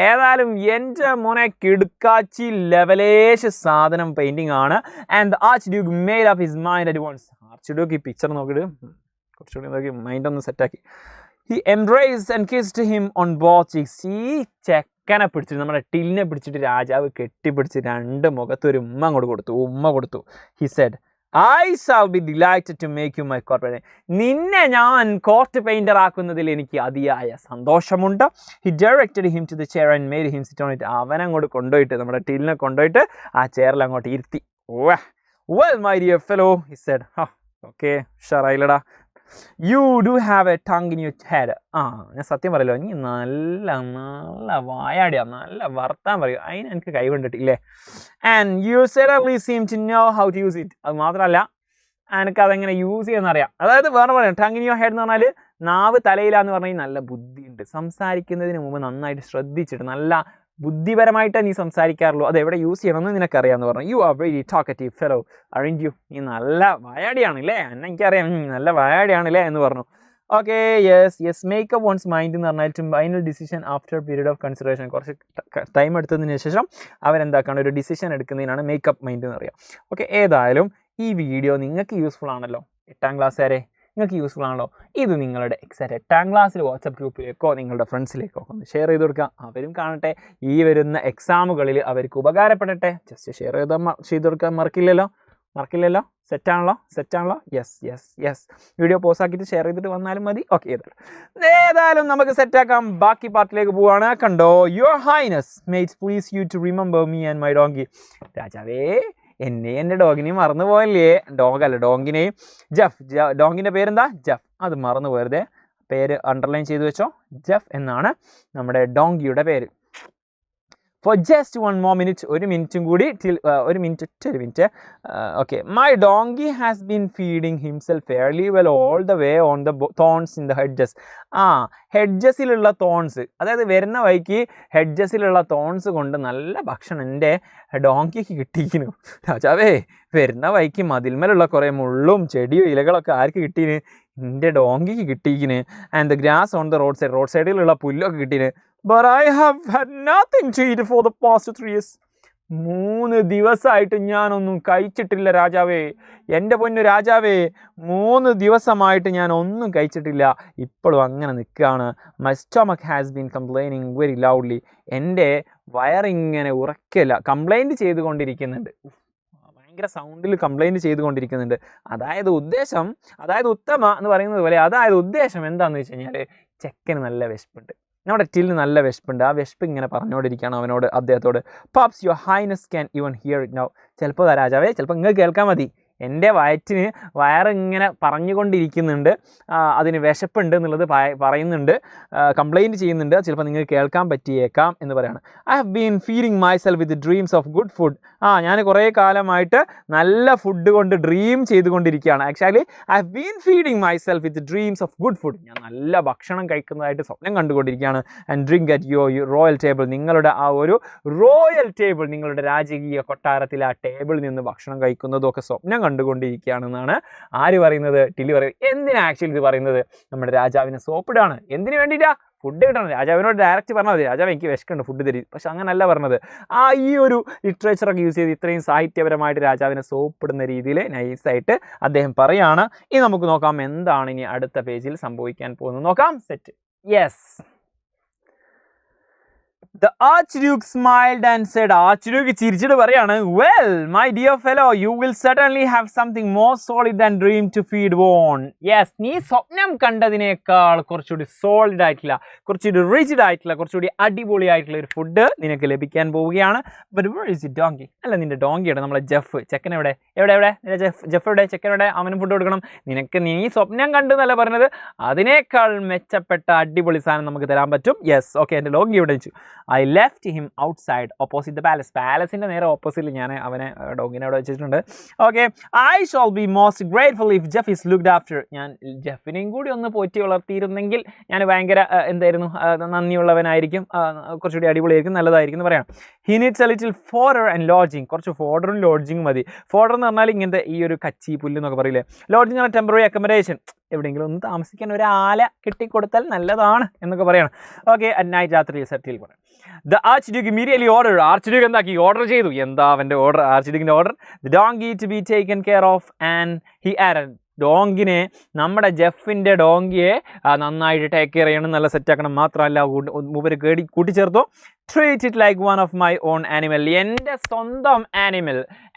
ഏതായാലും എൻ്റെ മോനെ കിടുക്കാച്ചി ലെവലേഷ് സാധനം പെയിൻറ്റിങ് ആണ്. And the archduke made up his mind at once. Archduke ഈ പിക്ചർ നോക്കിയിട്ട് കുറച്ചുകൂടി നോക്കി മൈൻഡ് ഒന്ന് സെറ്റാക്കി. He embraced and kissed him on both cheeks. ഈ ചെക്കനെ പിടിച്ചിട്ട്, നമ്മുടെ ടില്ലിനെ പിടിച്ചിട്ട് രാജാവ് കെട്ടിപ്പിടിച്ച് 2 മുഖത്തൊരു ഉമ്മ കൊടുത്തു. He said, I shall be delighted to make you my court painter. നിന്നെ ഞാൻ കോർട്ട് പെയിന്റർ ആക്കുന്നതിൽ എനിക്ക് അതിയായ സന്തോഷമുണ്ട്. He directed him to the chair and made him sit on it. അവൻ അങ്ങോട്ട് കൊണ്ടുപോയിട്ട് നമ്മുടെ ടില്ലിനെ കൊണ്ടുപോയിട്ട് ആ ചെയറിൽ അങ്ങോട്ട് ഇരുത്തി. Well, my dear fellow, he said. Okay, ഷറായില്ലടാ. You do have a tongue in your head. ഞാൻ സത്യം പറയല്ലോ, നീ നല്ല നല്ല വായാടിയാ, നല്ല വർത്താൻ പറയും, അതിന് എനിക്ക് കൈ കൊണ്ടിട്ടില്ലേ. And you certainly seem to know how to use it. അത് മാത്രമല്ല എനിക്ക് അതെങ്ങനെ യൂസ് ചെയ്യുന്നറിയാം. അതായത് വേറെ പറയാം, ടങ് ഇൻ യുവർ ഹെഡ് എന്ന് പറഞ്ഞാൽ നാവ് തലയിലാന്ന് പറഞ്ഞാൽ നല്ല ബുദ്ധിയുണ്ട്. സംസാരിക്കുന്നതിന് മുമ്പ് നന്നായിട്ട് ശ്രദ്ധിച്ചിട്ട് നല്ല ബുദ്ധിപരമായിട്ട് നീ സംസാരിക്കാറുള്ളൂ. അത് എവിടെ യൂസ് ചെയ്യണമെന്ന് നിനക്കറിയാമെന്ന് പറഞ്ഞു. You are very talkative fellow, അറിയ് യു, നീ നല്ല വായാടിയാണല്ലേ, എന്നെ എനിക്കറിയാം, നല്ല വായാടിയാണല്ലേ എന്ന് പറഞ്ഞു. Okay, yes make up one's mind എന്ന് പറഞ്ഞാൽ to final decision after period of consideration. കുറച്ച് ടൈം എടുത്തതിന് ശേഷം അവരെന്താക്കാണ് ഒരു ഡിസിഷൻ എടുക്കുന്നതിനാണ് മേക്കപ്പ് മൈൻഡ് എന്ന് പറയുക. ഓക്കെ, ഏതായാലും ഈ വീഡിയോ നിങ്ങൾക്ക് യൂസ്ഫുൾ ആണല്ലോ 8ാം ക്ലാസ്സുകാരെ, നിങ്ങൾക്ക് യൂസ്ഫുൾ ആണല്ലോ. ഇത് നിങ്ങളുടെ എക്സാക്ട് 8ാം ക്ലാസ്സിൽ വാട്സപ്പ് ഗ്രൂപ്പിലേക്കോ നിങ്ങളുടെ ഫ്രണ്ട്സിലേക്കോ ഒന്ന് ഷെയർ ചെയ്ത് കൊടുക്കുക. അവരും കാണട്ടെ, ഈ വരുന്ന എക്സാമുകളിൽ അവർക്ക് ഉപകാരപ്പെടട്ടെ. ജസ്റ്റ് ഷെയർ ചെയ്ത് കൊടുക്കാൻ മറക്കില്ലല്ലോ. സെറ്റാണല്ലോ. യെസ്. വീഡിയോ പോസ് ആക്കിയിട്ട് ഷെയർ ചെയ്തിട്ട് വന്നാലും മതി. ഓക്കെ, ഏതായാലും നമുക്ക് സെറ്റാക്കാം. ബാക്കി പാർട്ടിലേക്ക് പോവാണ്. കണ്ടോ, your highness mates please you to remember me and my donkey. രാജാവേ, എന്നെയും എൻ്റെ ഡോഗിനെയും മറന്നു പോയല്ലേ. ഡോങ്കിനെയും. ഡോങ്കിൻ്റെ പേരെന്താ? ജഫ്. അത് മറന്നു പോയരുതേ, പേര് അണ്ടർലൈൻ ചെയ്ത് വെച്ചോ. ജഫ് എന്നാണ് നമ്മുടെ ഡോങ്കിയുടെ പേര്. For just one more minute, ഒരു മിനിറ്റും കൂടി, ഒരു minute. Okay, my donkey has been feeding himself fairly well all the way on the thorns in the hedges. ഹെഡ്ജസിലുള്ള തോൺസ്, അതായത് വരുന്ന വഴിക്ക് ഹെഡ്ജസിലുള്ള തോൺസ് കൊണ്ട് നല്ല ഭക്ഷണം എൻ്റെ ഡോങ്കിക്ക് കിട്ടിയിരിക്കുന്നു. രാജാവേ, വരുന്ന വഴിക്ക് മതിൽമേലുള്ള കുറേ മുള്ളും ചെടിയും ഇലകളൊക്കെ ആർക്ക് കിട്ടീന്? എൻ്റെ ഡോങ്കിക്ക് കിട്ടിയിരിക്കുന്നു. And the grass on the road സൈഡിലുള്ള പുല്ലൊക്കെ കിട്ടീന്. But I have had nothing to eat for the past 3 years. 3 ദിവസമായിട്ട് ഞാനൊന്നും കഴിച്ചിട്ടില്ല രാജാവേ. എൻ്റെ പൊന്നു രാജാവേ, 3 ദിവസമായിട്ട് ഞാൻ ഒന്നും കഴിച്ചിട്ടില്ല. ഇപ്പോഴും അങ്ങനെ നിൽക്കുകയാണ്. My stomach has been complaining very loudly. എൻ്റെ വയറിങ്ങനെ ഉറക്കില്ല, കംപ്ലൈൻറ്റ് ചെയ്തുകൊണ്ടിരിക്കുന്നുണ്ട്. ഭയങ്കര സൗണ്ടിൽ കംപ്ലൈൻറ്റ് ചെയ്തുകൊണ്ടിരിക്കുന്നുണ്ട്. അതായത് ഉത്തമ എന്ന് പറയുന്നത് പോലെ, അതായത് ഉദ്ദേശം എന്താണെന്ന് വെച്ച് കഴിഞ്ഞാൽ, ചെക്കന് നല്ല വിശപ്പുണ്ട്, നമ്മുടെ ടില്ലിന് നല്ല വിശപ്പുണ്ട്. ആ വിശപ്പ് ഇങ്ങനെ പറഞ്ഞുകൊണ്ടിരിക്കുകയാണ് അദ്ദേഹത്തോട്. Perhaps your highness can even hear it now. ചിലപ്പോൾ രാജാവേ, ചിലപ്പോൾ നിങ്ങൾക്ക് കേൾക്കാൻ മതി. എൻ്റെ വയറിങ്ങനെ പറഞ്ഞുകൊണ്ടിരിക്കുന്നുണ്ട്, അതിന് വിശപ്പുണ്ട് എന്നുള്ളത് പറയുന്നുണ്ട്, കംപ്ലൈൻറ്റ് ചെയ്യുന്നുണ്ട്. ചിലപ്പോൾ നിങ്ങൾക്ക് കേൾക്കാൻ പറ്റിയേക്കാം എന്ന് പറയാണ്. I have been feeding my self with dreams of good food. ഞാൻ കുറേ കാലമായിട്ട് നല്ല ഫുഡ് കൊണ്ട് ഡ്രീം ചെയ്തുകൊണ്ടിരിക്കുകയാണ്. Actually I have been feeding my self with dreams of good food. ഞാൻ നല്ല ഭക്ഷണം കഴിക്കുന്നതായിട്ട് സ്വപ്നം കണ്ടുകൊണ്ടിരിക്കുകയാണ്. And drink at your royal table. നിങ്ങളുടെ ആ ഒരു റോയൽ ടേബിൾ, നിങ്ങളുടെ രാജകീയ കൊട്ടാരത്തിൽ ആ ടേബിളിൽ നിന്ന് ഭക്ഷണം കഴിക്കുന്നതൊക്കെ സ്വപ്നം കണ്ടുകൊണ്ടിരിക്കുകയാണെന്നാണ് ആര് പറയുന്നത്? ടില്ലി പറയുന്നത്. എന്തിനാ ആക്ച്വലി ഇത് പറയുന്നത്? നമ്മുടെ രാജാവിനെ സോപ്പിടാണ്. എന്തിനു വേണ്ടിയിട്ടാ? ഫുഡ് കിട്ടണം. രാജാവിനോട് ഡയറക്റ്റ് പറഞ്ഞാൽ മതി, രാജാവ് എനിക്ക് വിശക്കുണ്ട്, ഫുഡ് തരും. പക്ഷെ അങ്ങനല്ല പറഞ്ഞത്. ഈ ഒരു ലിറ്ററേച്ചറൊക്കെ യൂസ് ചെയ്ത് ഇത്രയും സാഹിത്യപരമായിട്ട് രാജാവിനെ സോപ്പിടുന്ന രീതിയിൽ നൈസായിട്ട് അദ്ദേഹം പറയാണ്. ഇനി നമുക്ക് നോക്കാം എന്താണ് ഇനി അടുത്ത പേജിൽ സംഭവിക്കാൻ പോകുന്നത് നോക്കാം. Set. Yes. The Archduke smiled and said, Archduke ചിരിച്ചിട്ട് പറയാണ്, well, my dear fellow, you will certainly have something more solid than dream to feed on. Yes, നീ സ്വപ്നം കണ്ടതിനേക്കാൾ കുറച്ചുകൂടി സോളിഡ് ആയിട്ടുള്ള, കുറച്ചുകൂടി റിജിഡ് ആയിട്ടുള്ള, കുറച്ചുകൂടി അടിപൊളിയായിട്ടുള്ള ഒരു ഫുഡ് നിനക്ക് ലഭിക്കാൻ പോവുകയാണ്. But where is the donkey? അല്ല, നിന്റെ ഡോങ്കിയുടെ, നമ്മളെ ജഫ്, ചെക്കൻ എവിടെ? ജഫ് എവിടെ? ചെക്കൻ എവിടെ? അവനും ഫുഡ് കൊടുക്കണം. നീ സ്വപ്നം കണ്ടെന്നല്ല പറഞ്ഞത്, അതിനേക്കാൾ മെച്ചപ്പെട്ട അടിപൊളി സാധനം നമുക്ക് തരാൻ പറ്റും. യെസ്, ഓക്കെ, എൻ്റെ ഡോങ്കി എവിടെ വെച്ചു? I left him outside opposite the palace. പാലസിൻ്റെ നേരെ ഓപ്പോസിറ്റിൽ ഞാൻ അവനെ ഡോഗിനെ അവിടെ വെച്ചിട്ടുണ്ട്. Okay, I shall be most grateful if Jeff is looked after. ഞാൻ ജെഫിനെയും കൂടി ഒന്ന് പോറ്റി വളർത്തിയിരുന്നെങ്കിൽ ഞാൻ ഭയങ്കര നന്ദിയുള്ളവനായിരിക്കും, കുറച്ചുകൂടി അടിപൊളിയായിരിക്കും, നല്ലതായിരിക്കും എന്ന് പറയാം. He needs a little fodder and lodging. കുറച്ച് ഫോഡറും ലോഡ്ജിങ് മതി. ഫോഡർ എന്ന് പറഞ്ഞാൽ ഇങ്ങനത്തെ ഈ ഒരു കച്ചി പുല്ല് എന്നൊക്കെ പറയില്ലേ. ലോഡ്ജിങ് ആണ് ടെമ്പററി അക്കമഡേഷൻ. എവിടെയെങ്കിലും ഒന്ന് താമസിക്കാൻ ഒരു ആല കെട്ടിക്കൊടുത്താൽ നല്ലതാണ് എന്നൊക്കെ പറയണം. ഓക്കെ, അറ്റ് നൈറ്റ്, രാത്രി സെറ്റിൽ പറയാം. The Archduke immediately ordered. Archduke എന്താക്കി? ഓർഡർ ചെയ്തു. എന്താ അവൻ്റെ ഓർഡർ? Archdukeൻ്റെ order, the donkey to be taken care of, and he added, ഡോങ്കിനെ, നമ്മുടെ ജെഫിൻ്റെ ഡോങ്കിയെ നന്നായിട്ട് ടേക്ക് കെയർ ചെയ്യണം, നല്ല സെറ്റാക്കണം. മാത്രമല്ല, മൂപ്പര് കൂട്ടിച്ചേർത്തു, treat it like one of my own animal. എൻ്റെ സ്വന്തം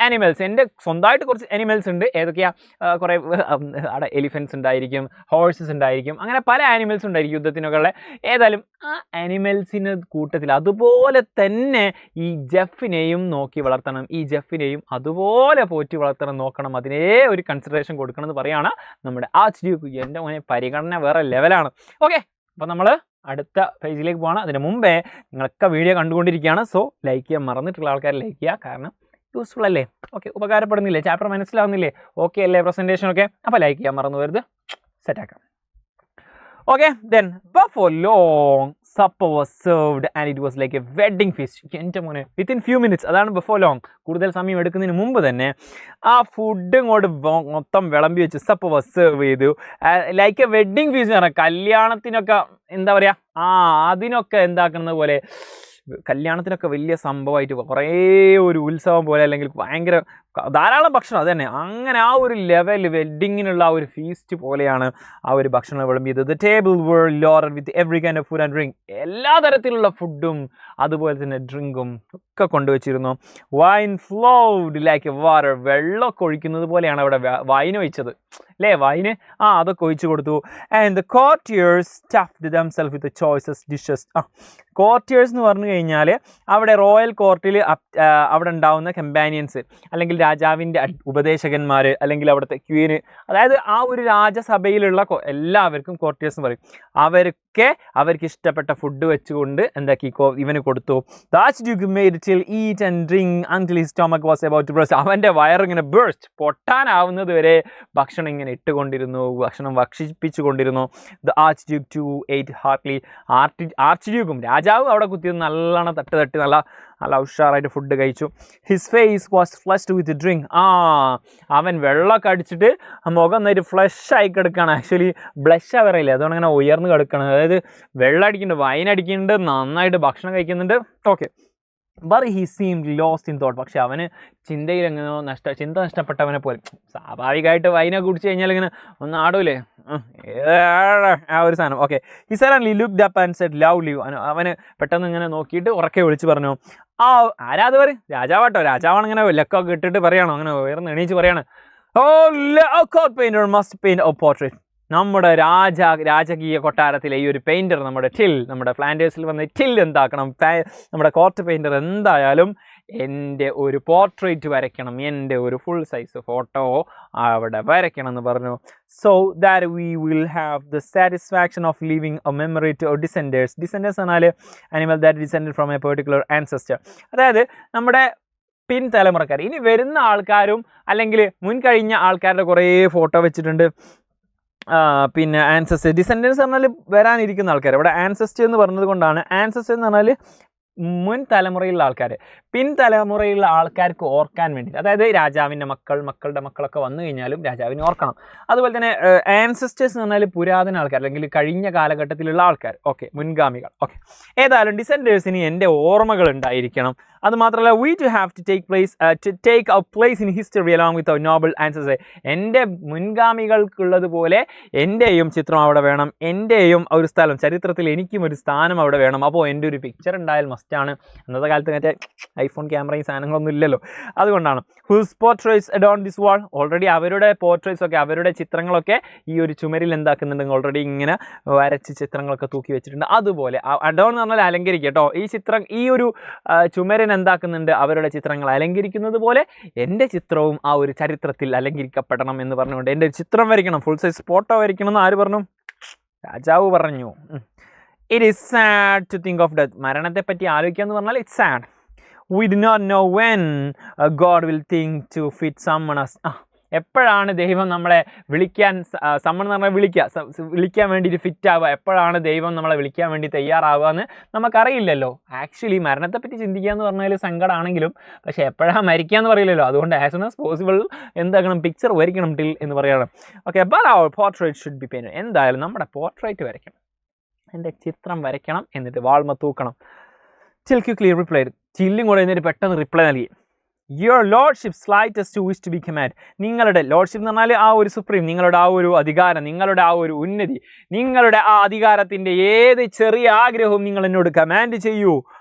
ആനിമൽസ് എൻ്റെ സ്വന്തമായിട്ട് കുറച്ച് ആനിമൽസ് ഉണ്ട്. ഏതൊക്കെയാ? കുറേ അവിടെ എലിഫൻസ് ഉണ്ടായിരിക്കും, ഹോഴ്സസ് ഉണ്ടായിരിക്കും, അങ്ങനെ പല ആനിമൽസ് ഉണ്ടായിരിക്കും യുദ്ധത്തിനൊക്കെ ഉള്ള. ഏതായാലും ആ ആനിമൽസിന് കൂട്ടത്തിൽ അതുപോലെ തന്നെ ഈ ജെഫിനെയും നോക്കി വളർത്തണം, ഈ ജെഫിനെയും അതുപോലെ പോറ്റി വളർത്തണം, നോക്കണം, അതിനേ ഒരു കൺസിഡറേഷൻ കൊടുക്കണം എന്ന് പറയുകയാണ് നമ്മുടെ ആർച്ച് ഡ്യൂക്ക്. എൻ്റെ മോനെ പരിഗണന വേറെ ലെവലാണ്. ഓക്കെ, അപ്പോൾ നമ്മൾ അടുത്ത പേജിലേക്ക് പോകണം. അതിന് മുമ്പേ നിങ്ങളൊക്കെ വീഡിയോ കണ്ടുകൊണ്ടിരിക്കുകയാണ്. സോ ലൈക്ക് ചെയ്യാൻ മറന്നിട്ടുള്ള ആൾക്കാർ ലൈക്ക് ചെയ്യുക, കാരണം യൂസ്ഫുൾ അല്ലേ? ഓക്കെ, ഉപകാരപ്പെടുന്നില്ലേ? ചാപ്റ്റർ മനസ്സിലാവുന്നില്ലേ? ഓക്കെ അല്ലേ പ്രസൻറ്റേഷൻ ഒക്കെ? അപ്പോൾ ലൈക്ക് ചെയ്യാൻ മറന്നു വരുത്. സെറ്റാക്കാം. Okay, then before long supper was served and it was like a wedding feast. എൻ്റെ മോനെ within few minutes, അതാണ് before long, കൂടുതൽ സമയം എടുക്കുന്നതിന് മുമ്പ് തന്നെ ആ ഫുഡ് ഇങ്ങോട്ട് മൊത്തം വിളമ്പി വെച്ച് supper was serve ചെയ്തു. ലൈക്ക് എ വെഡ്ഡിങ് ഫീസ്റ്റ് എന്ന് പറഞ്ഞാൽ കല്യാണത്തിനൊക്കെ എന്താ പറയുക, അതിനൊക്കെ എന്താക്കുന്നത് പോലെ, കല്യാണത്തിനൊക്കെ വലിയ സംഭവമായിട്ട് കുറേ ഒരു ഉത്സവം പോലെ, അല്ലെങ്കിൽ ഭയങ്കര ധാരാളം ഭക്ഷണം, അത് തന്നെ, അങ്ങനെ ആ ഒരു ലെവൽ വെഡ്ഡിങ്ങിനുള്ള ആ ഒരു ഫീസ്റ്റ് പോലെയാണ് ആ ഒരു ഭക്ഷണം വിളമ്പിയത്. The table were loaded with every kind of food and drink. എല്ലാ തരത്തിലുള്ള ഫുഡും അതുപോലെ തന്നെ ഡ്രിങ്കും ഒക്കെ കൊണ്ടുവച്ചിരുന്നു. Wine flowed like a water. വെള്ളമൊക്കെ ഒഴിക്കുന്നത് പോലെയാണ് അവിടെ വൈൻ ഒഴിച്ചത് അല്ലേ? വൈന് അതൊക്കെ ഒഴിച്ചു കൊടുത്തു. And the courtiers stuffed themself with choices dishes. Courtiers എന്ന് പറഞ്ഞു കഴിഞ്ഞാൽ അവിടെ റോയൽ കോർട്ടിൽ അവിടെ ഉണ്ടാവുന്ന കമ്പാനിയൻസ്, അല്ലെങ്കിൽ രാജാവിൻ്റെ ഉപദേശകന്മാർ, അല്ലെങ്കിൽ അവിടുത്തെ ക്വീന്, അതായത് ആ ഒരു രാജസഭയിലുള്ള എല്ലാവർക്കും കോർട്ടിയേഴ്സ് എന്ന് പറയും. അവർക്ക് ഇഷ്ടപ്പെട്ട ഫുഡ് വെച്ചുകൊണ്ട് എന്താക്കി ഇവന് കൊടുത്തു. The Archduke made till eat and drink until his stomach was about to burst. അവൻ്റെ വയറിങ്ങനെ പൊട്ടാനാവുന്നത് വരെ ഭക്ഷണം ഇങ്ങനെ ഇട്ടുകൊണ്ടിരുന്നു, ഭക്ഷണം ഭക്ഷിപ്പിച്ചുകൊണ്ടിരുന്നു. The Archduke too ate heartily. ആർച്ച്ഡ്യൂക്കും രാജാവും അവിടെ കുത്തിയത് നല്ലോണം തട്ട് നല്ല ഉഷാറായിട്ട് ഫുഡ് കഴിച്ചു. His face was flushed with drink. അവൻ വെള്ളമൊക്കെ അടിച്ചിട്ട് മുഖം നന്നായിട്ട് ഫ്ലഷ് ആയി കിടക്കുകയാണ്. ആക്ച്വലി ബ്ലഷ് പറയില്ലേ, അതുകൊണ്ട് അങ്ങനെ ഉയർന്ന് കിടക്കണം. അതായത് വെള്ളം അടിക്കുന്നുണ്ട്, വൈൻ അടിക്കുന്നുണ്ട്, നന്നായിട്ട് ഭക്ഷണം കഴിക്കുന്നുണ്ട്. Okay, but he seemed lost in thought. പക്ഷെ അവന് ചിന്തയിൽ എങ്ങനെയോ ചിന്ത നഷ്ടപ്പെട്ടവനെ പോലെ. സ്വാഭാവികമായിട്ട് വൈനൊക്കെ കുടിച്ച് കഴിഞ്ഞാൽ ഇങ്ങനെ ഒന്ന് ആടൂലേ ആ ഒരു സാധനം. Okay, he suddenly looked up and said lovely. അവന് പെട്ടെന്ന് ഇങ്ങനെ നോക്കിയിട്ട് ഉറക്കെ വിളിച്ച് പറഞ്ഞു, ആരാത് പറയും? രാജാവാട്ടോ, രാജാവാണ്. ഇങ്ങനെ ലക്കൊക്കെ ഇട്ടിട്ട് പറയണോ, അങ്ങനെ ഉയർന്ന് എണീച്ച് പറയാണ്, painter must paint A portrait. നമ്മുടെ രാജകീയ കൊട്ടാരത്തിലെ ഈ ഒരു പെയിൻറ്റർ, നമ്മുടെ ഫ്ലാൻഡേഴ്സിൽ വന്ന ടിൽ എന്താക്കണം, നമ്മുടെ കോർട്ട് പെയിൻറ്റർ എന്തായാലും എൻ്റെ ഒരു പോർട്രേറ്റ് വരയ്ക്കണം, എൻ്റെ ഒരു ഫുൾ സൈസ് ഫോട്ടോ അവിടെ വരയ്ക്കണം എന്ന് പറഞ്ഞു. So that we will have the satisfaction of leaving a memory to our descendants. Descendants എന്നാൽ animal that descended from a particular ancestor. അതായത് നമ്മുടെ പിൻതലമുറക്കാർ, ഇനി വരുന്ന ആൾക്കാരും അല്ലെങ്കിൽ മുൻകഴിഞ്ഞ ആൾക്കാരുടെ കുറേ ഫോട്ടോ വെച്ചിട്ടുണ്ട്. പിന്നെ ആൻസസ്റ്റർ, ഡിസെൻഡൻസ് പറഞ്ഞാൽ വരാനിരിക്കുന്ന ആൾക്കാർ. ഇവിടെ ആൻസസ്റ്റർ എന്ന് പറഞ്ഞത് കൊണ്ടാണ്. ആൻസസ്റ്റർ എന്ന് പറഞ്ഞാൽ മുൻ തലമുറയിലുള്ള ആൾക്കാർ, പിൻതലമുറയിലുള്ള ആൾക്കാർക്ക് ഓർക്കാൻ വേണ്ടി, അതായത് രാജാവിൻ്റെ മക്കളുടെ മക്കളൊക്കെ വന്നു കഴിഞ്ഞാലും രാജാവിനെ ഓർക്കണം. അതുപോലെ തന്നെ ആൻസസ്റ്റേഴ്സ് എന്ന് പറഞ്ഞാൽ പുരാതന ആൾക്കാർ, അല്ലെങ്കിൽ കഴിഞ്ഞ കാലഘട്ടത്തിലുള്ള ആൾക്കാർ. ഓക്കെ, മുൻഗാമികൾ. ഓക്കെ, ഏതായാലും ഡിസെൻഡേഴ്സിന് എൻ്റെ ഓർമ്മകൾ ഉണ്ടായിരിക്കണം. അതുമാത്രമല്ല, we to have to take our place in history along with our noble ancestors. എൻ്റെ മുൻഗാമികൾക്കുള്ളതുപോലെ എൻ്റെയും ചിത്രം അവിടെ വേണം, എൻ്റെയും ഒരു സ്ഥലം, ചരിത്രത്തിൽ എനിക്കും ഒരു സ്ഥാനം അവിടെ വേണം. അപ്പോൾ എൻ്റെ ഒരു പിക്ചർ ഉണ്ടായാൽ മസ്റ്റാണ്. അന്നത്തെ കാലത്ത് മറ്റേ ഐഫോൺ ക്യാമറയും സാധനങ്ങളൊന്നും ഇല്ലല്ലോ, അതുകൊണ്ടാണ്. whose portraits adorn this wall. Already അവരുടെ പോർട്രേറ്റ്സ് ഒക്കെ, അവരുടെ ചിത്രങ്ങളൊക്കെ ഈ ഒരു ചുമരിൽ എന്താക്കുന്നുണ്ടെങ്കിൽ ഓൾറെഡി ഇങ്ങനെ വരച്ച് ചിത്രങ്ങളൊക്കെ തൂക്കി വെച്ചിട്ടുണ്ട്. അതുപോലെ അഡോൺ എന്ന് പറഞ്ഞാൽ അലങ്കരിക്കുക കേട്ടോ. ഈ ഒരു ചുമരൻ എന്താക്കുന്നുണ്ട്, അവരുടെ ചിത്രങ്ങൾ അലങ്കരിക്കുന്നത് പോലെ എൻ്റെ ചിത്രവും ആ ഒരു ചരിത്രത്തിൽ അലങ്കരിക്കപ്പെടണം എന്ന് പറഞ്ഞുകൊണ്ട് എൻ്റെ ഒരു ചിത്രം വരയ്ക്കണം, ഫുൾ സൈസ് ഫോട്ടോ വരയ്ക്കണം എന്ന് ആര് പറഞ്ഞു? രാജാവ് പറഞ്ഞു. It is sad to think of death. മരണത്തെപ്പറ്റി ആലോചിക്കുക എന്ന് പറഞ്ഞാൽ it's sad. We do not know when God will think to fit someone us. എപ്പോഴാണ് ദൈവം നമ്മളെ വിളിക്കാൻ, സമ്മൺ എന്ന് പറഞ്ഞാൽ വിളിക്കാൻ വേണ്ടിയിട്ട് ഫിറ്റ് ആവുക, എപ്പോഴാണ് ദൈവം നമ്മളെ വിളിക്കാൻ വേണ്ടി തയ്യാറാവുക എന്ന് നമുക്കറിയില്ലല്ലോ. ആക്ച്വലി മരണത്തെപ്പറ്റി ചിന്തിക്കുക എന്ന് പറഞ്ഞാൽ സങ്കടമാണെങ്കിലും, പക്ഷേ എപ്പോഴാണ് മരിക്കുക എന്ന് പറയില്ലല്ലോ. അതുകൊണ്ട് ആസ് സൂൺ ആസ് പോസിബിൾ എന്താക്കണം, പിക്ചർ വരയ്ക്കണം ടിൽ എന്ന് പറയണം. Okay, but our portrait should be painted. എന്തായാലും നമ്മുടെ പോർട്രേറ്റ് വരയ്ക്കണം, എൻ്റെ ചിത്രം വരയ്ക്കണം, എന്നിട്ട് വാൾമ തൂക്കണം. Till quickly replied. ചില്ലും കൂടെ എന്നിട്ട് പെട്ടെന്ന് റിപ്ലൈ നൽകി. Your lordship slightest wish to be command. നിങ്ങളുടെ ലോർഡ്ഷിപ്പ് എന്ന് പറഞ്ഞാൽ ആ ഒരു സുപ്രീം, നിങ്ങളുടെ ആ ഒരു അധികാരം, നിങ്ങളുടെ ആ ഒരു ഉന്നതി, നിങ്ങളുടെ ആ അധികാരത്തിൻ്റെ ഏത് ചെറിയ ആഗ്രഹവും നിങ്ങൾ എന്നോട് കമാൻഡ് ചെയ്യൂ.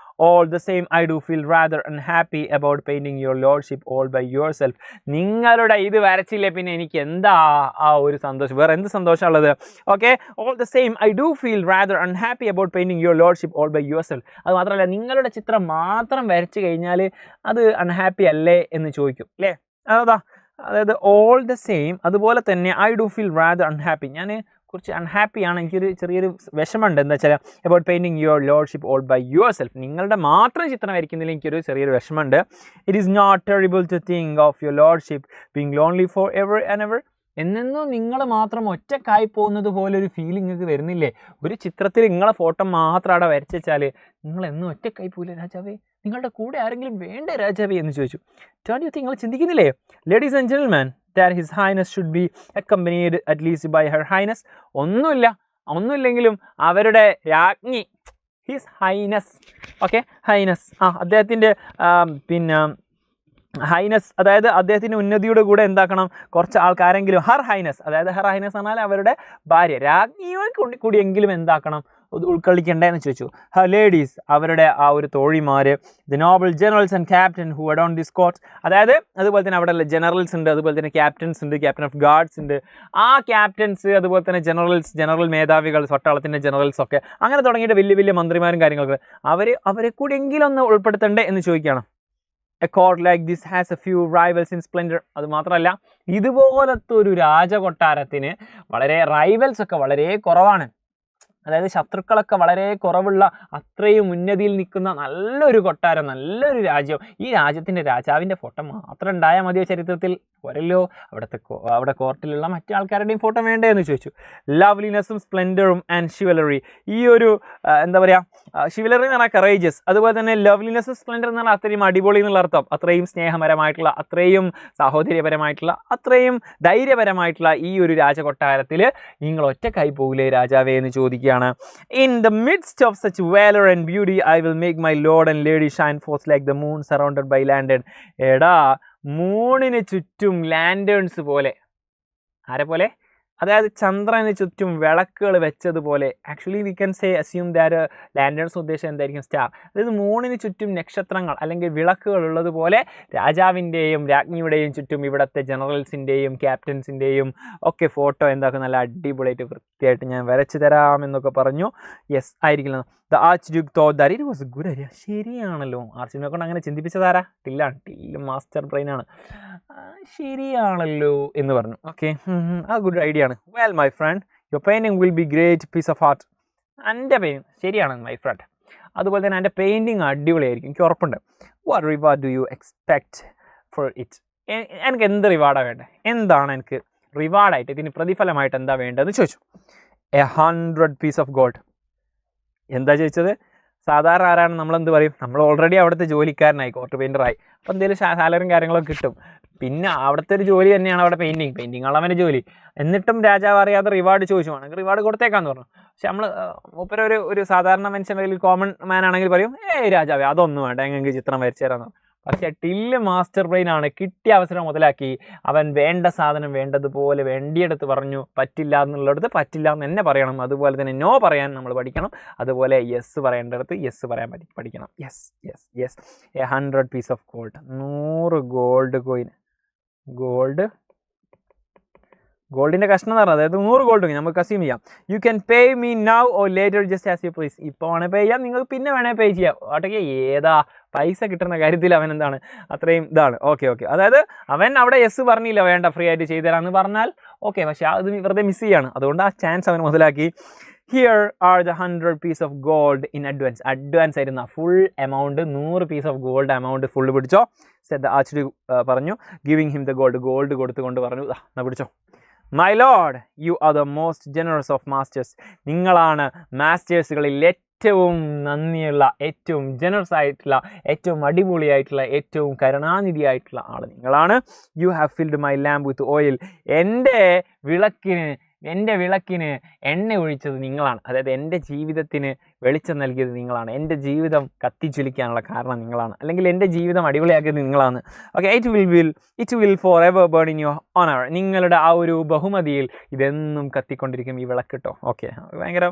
all the same I do feel rather unhappy about painting your lordship all by yourself. നിങ്ങളുടെ ഇത് വരച്ചില്ലേ പിന്നെ എനിക്ക് എന്താ ആ ഒരു സന്തോഷം, വേറെ എന്ത് സന്തോഷമുള്ളത്? Okay, all the same I do feel rather unhappy about painting your lordship all by yourself. അത് മാത്രമല്ല, നിങ്ങളുടെ ചിത്രം മാത്രം വരച്ചു കഴിഞ്ഞാൽ അത് അൺഹാപ്പി അല്ലേ എന്ന് ചോദിക്കും അല്ലേ? അതായത് ഓൾ ദ സെയിം, അതുപോലെ തന്നെ I do feel rather unhappy, ഞാൻ കുറച്ച് അൺഹാപ്പിയാണ്, എനിക്കൊരു ചെറിയൊരു വിഷമമുണ്ട്. എന്താ വെച്ചാൽ about painting your lordship all by yourself, നിങ്ങളുടെ മാത്രം ചിത്രം വരയ്ക്കുന്നതിൽ എനിക്കൊരു ചെറിയൊരു വിഷമമുണ്ട്. It is not terrible to think of your lordship being lonely for ever and ever. എന്നെന്നും നിങ്ങൾ മാത്രം ഒറ്റക്കായി പോകുന്നത് പോലെ ഒരു ഫീലിംഗ് നിങ്ങൾക്ക് വരുന്നില്ലേ? ഒരു ചിത്രത്തിൽ നിങ്ങളെ ഫോട്ടോ മാത്രം അവിടെ വരച്ച് വെച്ചാൽ നിങ്ങൾ എന്നും ഒറ്റക്കായി പോയില്ലേ രാജാവേ? നിങ്ങളുടെ കൂടെ ആരെങ്കിലും വേണ്ടേ രാജാവേ എന്ന് ചോദിച്ചു. ഡോണ്ട് യു തിങ്ക്, നിങ്ങൾ ചിന്തിക്കുന്നില്ലേ? Ladies and gentleman, that his highness should be accompanied at least by her highness. ഒന്നുമില്ലെങ്കിലും അവരുടെ രാജ്ഞി, ഹിസ് ഹൈനസ്, ഓക്കെ, ഹൈനസ്, അദ്ദേഹത്തിൻ്റെ പിന്നെ ഹൈനസ്, അതായത് അദ്ദേഹത്തിൻ്റെ ഉന്നതിയുടെ കൂടെ എന്താക്കണം, കുറച്ച് ആൾക്കാരെങ്കിലും ഹർ ഹൈനസ്, അതായത് ഹർ ഹൈനസ് എന്നാൽ അവരുടെ ഭാര്യ, രാജ്ഞിയോട് കൂടിയെങ്കിലും എന്താക്കണം, ഉൾക്കൊള്ളിക്കണ്ടേന്ന് ചോദിച്ചു. ഹർ ലേഡീസ്, അവരുടെ ആ ഒരു തോഴിമാർ, the noble generals and captain who adorn this courts, അതായത് അതുപോലെ തന്നെ അവിടെ ജനറൽസ് ഉണ്ട്, അതുപോലെ തന്നെ ക്യാപ്റ്റൻസ് ഉണ്ട്, ക്യാപ്റ്റൻ ഓഫ് ഗാർഡ്സ് ഉണ്ട്, ആ ക്യാപ്റ്റൻസ്, അതുപോലെ തന്നെ ജനറൽ മേധാവികൾ, പട്ടാളത്തിൻ്റെ ജനറൽസ് ഒക്കെ, അങ്ങനെ തുടങ്ങിയിട്ട് വലിയ വലിയ മന്ത്രിമാരും കാര്യങ്ങളൊക്കെ, അവരെ കൂടിയെങ്കിലും ഒന്ന് ഉൾപ്പെടുത്തണ്ടേ എന്ന് ചോദിക്കുകയാണ്. A court like this has a few rivals in splendour. അത് മാത്രമല്ല, ഇതുപോലത്തെ ഒരു രാജകൊട്ടാരത്തിന് റൈവൽസ് ഒക്കെ വളരെ കുറവാണ്. അതായത് ശത്രുക്കളൊക്കെ വളരെ കുറവുള്ള, അത്രയും ഉന്നതിയിൽ നിൽക്കുന്ന നല്ലൊരു കൊട്ടാരം, നല്ലൊരു രാജ്യം. ഈ രാജ്യത്തിൻ്റെ രാജാവിൻ്റെ ഫോട്ടോ മാത്രം ഉണ്ടായാൽ മതിയോ ചരിത്രത്തിൽ? പോരല്ലോ, അവിടെ കോർട്ടിലുള്ള മറ്റു ആൾക്കാരുടെയും ഫോട്ടോ വേണ്ടേ എന്ന് ചോദിച്ചു. ലവ്ലിനെസ്സും സ്പ്ലെൻഡറും ആൻഡ് ഷിവലറി, ഈ ഒരു എന്താ പറയുക, ഷിവലറി എന്ന് പറഞ്ഞാൽ കറേജസ്, അതുപോലെ തന്നെ ലവ്ലിനെസ്സും സ്പ്ലെൻഡർ എന്ന് പറഞ്ഞാൽ അത്രയും അടിപൊളി എന്നുള്ള അർത്ഥം, അത്രയും സ്നേഹപരമായിട്ടുള്ള, അത്രയും സാഹോദര്യപരമായിട്ടുള്ള, അത്രയും ധൈര്യപരമായിട്ടുള്ള ഈ ഒരു രാജകൊട്ടാരത്തിൽ നിങ്ങൾ ഒറ്റക്കായി പോകില്ലേ രാജാവേ എന്ന് ചോദിക്കുകയാണ്. In the midst of such valor and beauty I will make my lord and lady shine forth like the moon surrounded by lantern. എടാ, മൂണിന് ചുറ്റും ലാൻഡേൺസ് പോലെ, ആരെ പോലെ? അതായത് ചന്ദ്രന് ചുറ്റും വിളക്കുകൾ വെച്ചതുപോലെ. Actually we can assume that lanterns ഉദ്ദേശം എന്തായിരിക്കും? സ്റ്റാർ. അതായത് മൂണിന് ചുറ്റും നക്ഷത്രങ്ങൾ അല്ലെങ്കിൽ വിളക്കുകൾ ഉള്ളതുപോലെ രാജാവിൻ്റെയും രാജ്ഞിയുടെയും ചുറ്റും ഇവിടുത്തെ ജനറൽസിൻ്റെയും ക്യാപ്റ്റൻസിൻ്റെയും ഒക്കെ ഫോട്ടോ എന്താക്കും നല്ല അടിപൊളിയായിട്ട് വൃത്തിയായിട്ട് ഞാൻ വരച്ചു തരാമെന്നൊക്കെ പറഞ്ഞു. യെസ്, ആയിരിക്കില്ല. The arch Duke thought that it was A good idea. ശരിയാണല്ലോ, ആർച്ച് ഡ്യൂക്ക് കൊണ്ട് അങ്ങനെ ചിന്തിപ്പിച്ചതാരാ? Till master ബ്രെയിനാണ്. ശരിയാണല്ലോ എന്ന് പറഞ്ഞു. ഓക്കെ, ആ ഗുഡ് ഐഡിയ ആണ്. Well my friend, your painting will be great piece of art. എൻ്റെ പെയിൻറ്റിങ് ശരിയാണ് മൈ ഫ്രണ്ട്, അതുപോലെ തന്നെ എൻ്റെ പെയിൻറ്റിങ് അടിപൊളിയായിരിക്കും, എനിക്ക് ഉറപ്പുണ്ട്. What reward do you expect for it? എനിക്ക് എന്ത് റിവാർഡാണ് വേണ്ടത്? എന്താണ് എനിക്ക് റിവാർഡായിട്ട്, ഇതിന് പ്രതിഫലമായിട്ട് എന്താ വേണ്ടതെന്ന് ചോദിച്ചു. 100 പീസ് ഓഫ് ഗോൾഡ്. എന്താ ചോദിച്ചത്? സാധാരണ ആരാണ് നമ്മളെന്ത് പറയും? നമ്മൾ ഓൾറെഡി അവിടുത്തെ ജോലിക്കാരനായി, കോർട്ട് പെയിൻറ്ററായി, അപ്പോൾ എന്തെങ്കിലും സാലറിയും കാര്യങ്ങളൊക്കെ കിട്ടും. പിന്നെ അവിടുത്തെ ഒരു ജോലി തന്നെയാണ് അവിടെ പെയിൻറ്റിങ് ആളവൻ്റെ ജോലി. എന്നിട്ടും രാജാവ് അറിയാതെ റിവാർഡ് ചോദിച്ചു, വേണമെങ്കിൽ റിവാർഡ് കൊടുത്തേക്കാന്ന് പറഞ്ഞു. പക്ഷെ നമ്മൾ മൂപ്പര ഒരു സാധാരണ മനുഷ്യൻ, അല്ലെങ്കിൽ കോമൺ മാൻ ആണെങ്കിൽ പറയും, രാജാവേ അതൊന്നും വേണ്ട, എങ്ങനെ ചിത്രം വരച്ചു തരാമെന്ന്. പക്ഷേ ടില്ല് മാസ്റ്റർ ബ്രെയിൻ ആണ്, കിട്ടിയ അവസരം മുതലാക്കി അവൻ വേണ്ട സാധനം വേണ്ടതുപോലെ വേണ്ടിയെടുത്ത് പറഞ്ഞു. പറ്റില്ല എന്നുള്ളിടത്ത് പറ്റില്ല എന്ന് തന്നെ പറയണം. അതുപോലെ തന്നെ നോ പറയാൻ നമ്മൾ പഠിക്കണം. അതുപോലെ യെസ് പറയേണ്ടടുത്ത് യെസ് പറയാൻ പഠിക്കണം. Yes 100 piece of gold, 100 gold coin. ഗോൾഡിൻ്റെ കഷ്ണം എന്ന് പറഞ്ഞാൽ അതായത് 100 ഗോൾഡ് നമുക്ക് കസ്യൂം ചെയ്യാം. You can pay me now or later just as you please. ഇപ്പോൾ വേണേൽ പേ ചെയ്യാം, നിങ്ങൾക്ക് പിന്നെ വേണേൽ പേ ചെയ്യാം. ഒട്ടൊക്കെ ഏതാ പൈസ കിട്ടുന്ന കാര്യത്തിൽ അവൻ എന്താണ് അത്രയും ഇതാണ്. ഓക്കെ, അതായത് അവൻ അവിടെ യെസ് പറഞ്ഞില്ല, വേണ്ട ഫ്രീ ആയിട്ട് ചെയ്തു തരാമെന്ന് പറഞ്ഞാൽ ഓക്കെ, പക്ഷേ അത് വെറുതെ മിസ് ചെയ്യാണ്. അതുകൊണ്ട് ആ ചാൻസ് അവൻ മുതലാക്കി. Here are the 100 piece of gold in advance ആയിരുന്ന full amount, 100 piece of gold amount full പിടിച്ചോ. സെഡ് ദ ആർച്ച് പറഞ്ഞു, ഗിവിങ് ഹിം ദ ഗോൾഡ് കൊടുത്തുകൊണ്ട് പറഞ്ഞു, എന്നാ പിടിച്ചോ. My lord, you are the most generous of masters. നിങ്ങളാണ് മാസ്റ്റേഴ്സുകളിൽ ഏറ്റവും നന്ദിയുള്ള, ഏറ്റവും ജനറസ് ആയിട്ടുള്ള, ഏറ്റവും അടിപൊളിയായിട്ടുള്ള, ഏറ്റവും കരുണാനിധിയായിട്ടുള്ള ആൾ നിങ്ങളാണ്. You have filled my lamp with oil. എൻ്റെ വിളക്കിന് എണ്ണ ഒഴിച്ചത് നിങ്ങളാണ്. അതായത് എൻ്റെ ജീവിതത്തിന് വെളിച്ചം നൽകിയത് നിങ്ങളാണ്. എൻ്റെ ജീവിതം കത്തിച്ചൊലിക്കാനുള്ള കാരണം നിങ്ങളാണ്, അല്ലെങ്കിൽ എൻ്റെ ജീവിതം അടിപൊളിയാക്കിയത് നിങ്ങളാണ്. Okay, it will for ever burn in your honour. നിങ്ങളുടെ ആ ഒരു ബഹുമതിയിൽ ഇതെന്നും കത്തിക്കൊണ്ടിരിക്കും ഈ വിളക്കിട്ടോ. ഓക്കെ, ഭയങ്കര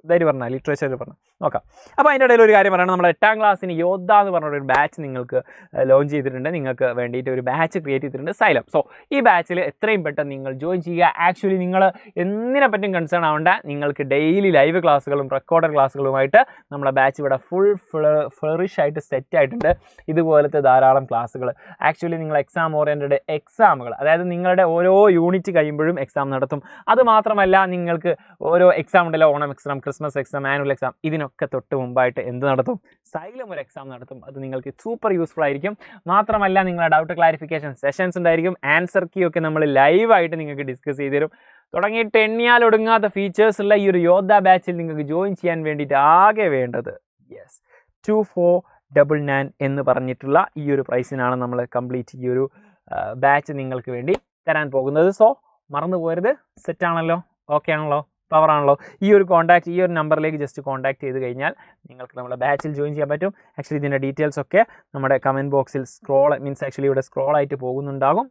ഇതായിട്ട് പറഞ്ഞാൽ ലിറ്ററേച്ചറിൽ പറഞ്ഞാൽ നോക്കാം. അപ്പോൾ അതിൻ്റെ ഇടയിൽ ഒരു കാര്യം പറയണം, നമ്മുടെ 8ാം ക്ലാസ്സിന് യോദ്ധ എന്ന് പറഞ്ഞൊരു ബാച്ച് നിങ്ങൾക്ക് ലോഞ്ച് ചെയ്തിട്ടുണ്ട്. നിങ്ങൾക്ക് വേണ്ടിയിട്ട് ഒരു ബാച്ച് ക്രിയേറ്റ് ചെയ്തിട്ടുണ്ട് സൈലം. സോ ഈ ബാച്ചിൽ എത്രയും പെട്ടെന്ന് നിങ്ങൾ ജോയിൻ ചെയ്യുക. ആക്ച്വലി നിങ്ങൾ എന്തിനെ പറ്റും കൺസേൺ ആവേണ്ട, നിങ്ങൾക്ക് ഡെയിലി ലൈവ് ക്ലാസ്സുകളും റെക്കോർഡഡ് ക്ലാസ്സുകളുമായിട്ട് നമ്മുടെ ബാച്ച് ഇവിടെ ഫുൾ ഫ്ലറിഷ് ആയിട്ട് സെറ്റ് ആയിട്ടുണ്ട്. ഇതുപോലത്തെ ധാരാളം ക്ലാസ്സുകൾ. ആക്ച്വലി നിങ്ങൾ എക്സാം ഓറിയൻറ്റഡ് എക്സാമുകൾ, അതായത് നിങ്ങളുടെ ഓരോ യൂണിറ്റ് കഴിയുമ്പോഴും എക്സാം നടത്തും. അതുമാത്രമല്ല, നിങ്ങൾക്ക് ഓരോ എക്സാം ഉണ്ടല്ലോ, Onam exam, Christmas exam, annual exam, ഇതിനൊക്കെ തൊട്ട് മുമ്പായിട്ട് എന്ത് നടത്തും? സൈലം ഒരു എക്സാം നടത്തും. അത് നിങ്ങൾക്ക് സൂപ്പർ യൂസ്ഫുൾ ആയിരിക്കും. മാത്രമല്ല, നിങ്ങളുടെ ഡൗട്ട് ക്ലാരിഫിക്കേഷൻ സെഷൻസ് ഉണ്ടായിരിക്കും. ആൻസർ കീ ഒക്കെ നമ്മൾ ലൈവായിട്ട് നിങ്ങൾക്ക് ഡിസ്കസ് ചെയ്ത് തരും. തുടങ്ങിയിട്ട് എണ്ണിയാൽ ഒടുങ്ങാത്ത ഫീച്ചേഴ്സ് ഉള്ള ഈ ഒരു യോദ്ധ ബാച്ചിൽ നിങ്ങൾക്ക് ജോയിൻ ചെയ്യാൻ വേണ്ടിയിട്ട് ആകെ വേണ്ടത് 2499 എന്ന് പറഞ്ഞിട്ടുള്ള ഈ ഒരു പ്രൈസിനാണ് നമ്മൾ കംപ്ലീറ്റ് ഈ ഒരു ബാച്ച് നിങ്ങൾക്ക് വേണ്ടി തരാൻ പോകുന്നത്. സോ മറന്നു പോകരുത്. സെറ്റാണല്ലോ? ഓക്കെ ആണല്ലോ? പവർ ആണല്ലോ? ഈ ഒരു നമ്പറിലേക്ക് ജസ്റ്റ് കോൺടാക്ട് ചെയ്ത് കഴിഞ്ഞാൽ നിങ്ങൾക്ക് നമ്മുടെ ബാച്ചിൽ ജോയിൻ ചെയ്യാൻ പറ്റും. ആക്ച്വലി ഇതിൻ്റെ ഡീറ്റെയിൽസ് ഒക്കെ നമ്മുടെ കമൻറ്റ് ബോക്സിൽ ഇവിടെ സ്ക്രോൾ ആയിട്ട് പോകുന്നുണ്ടാകും.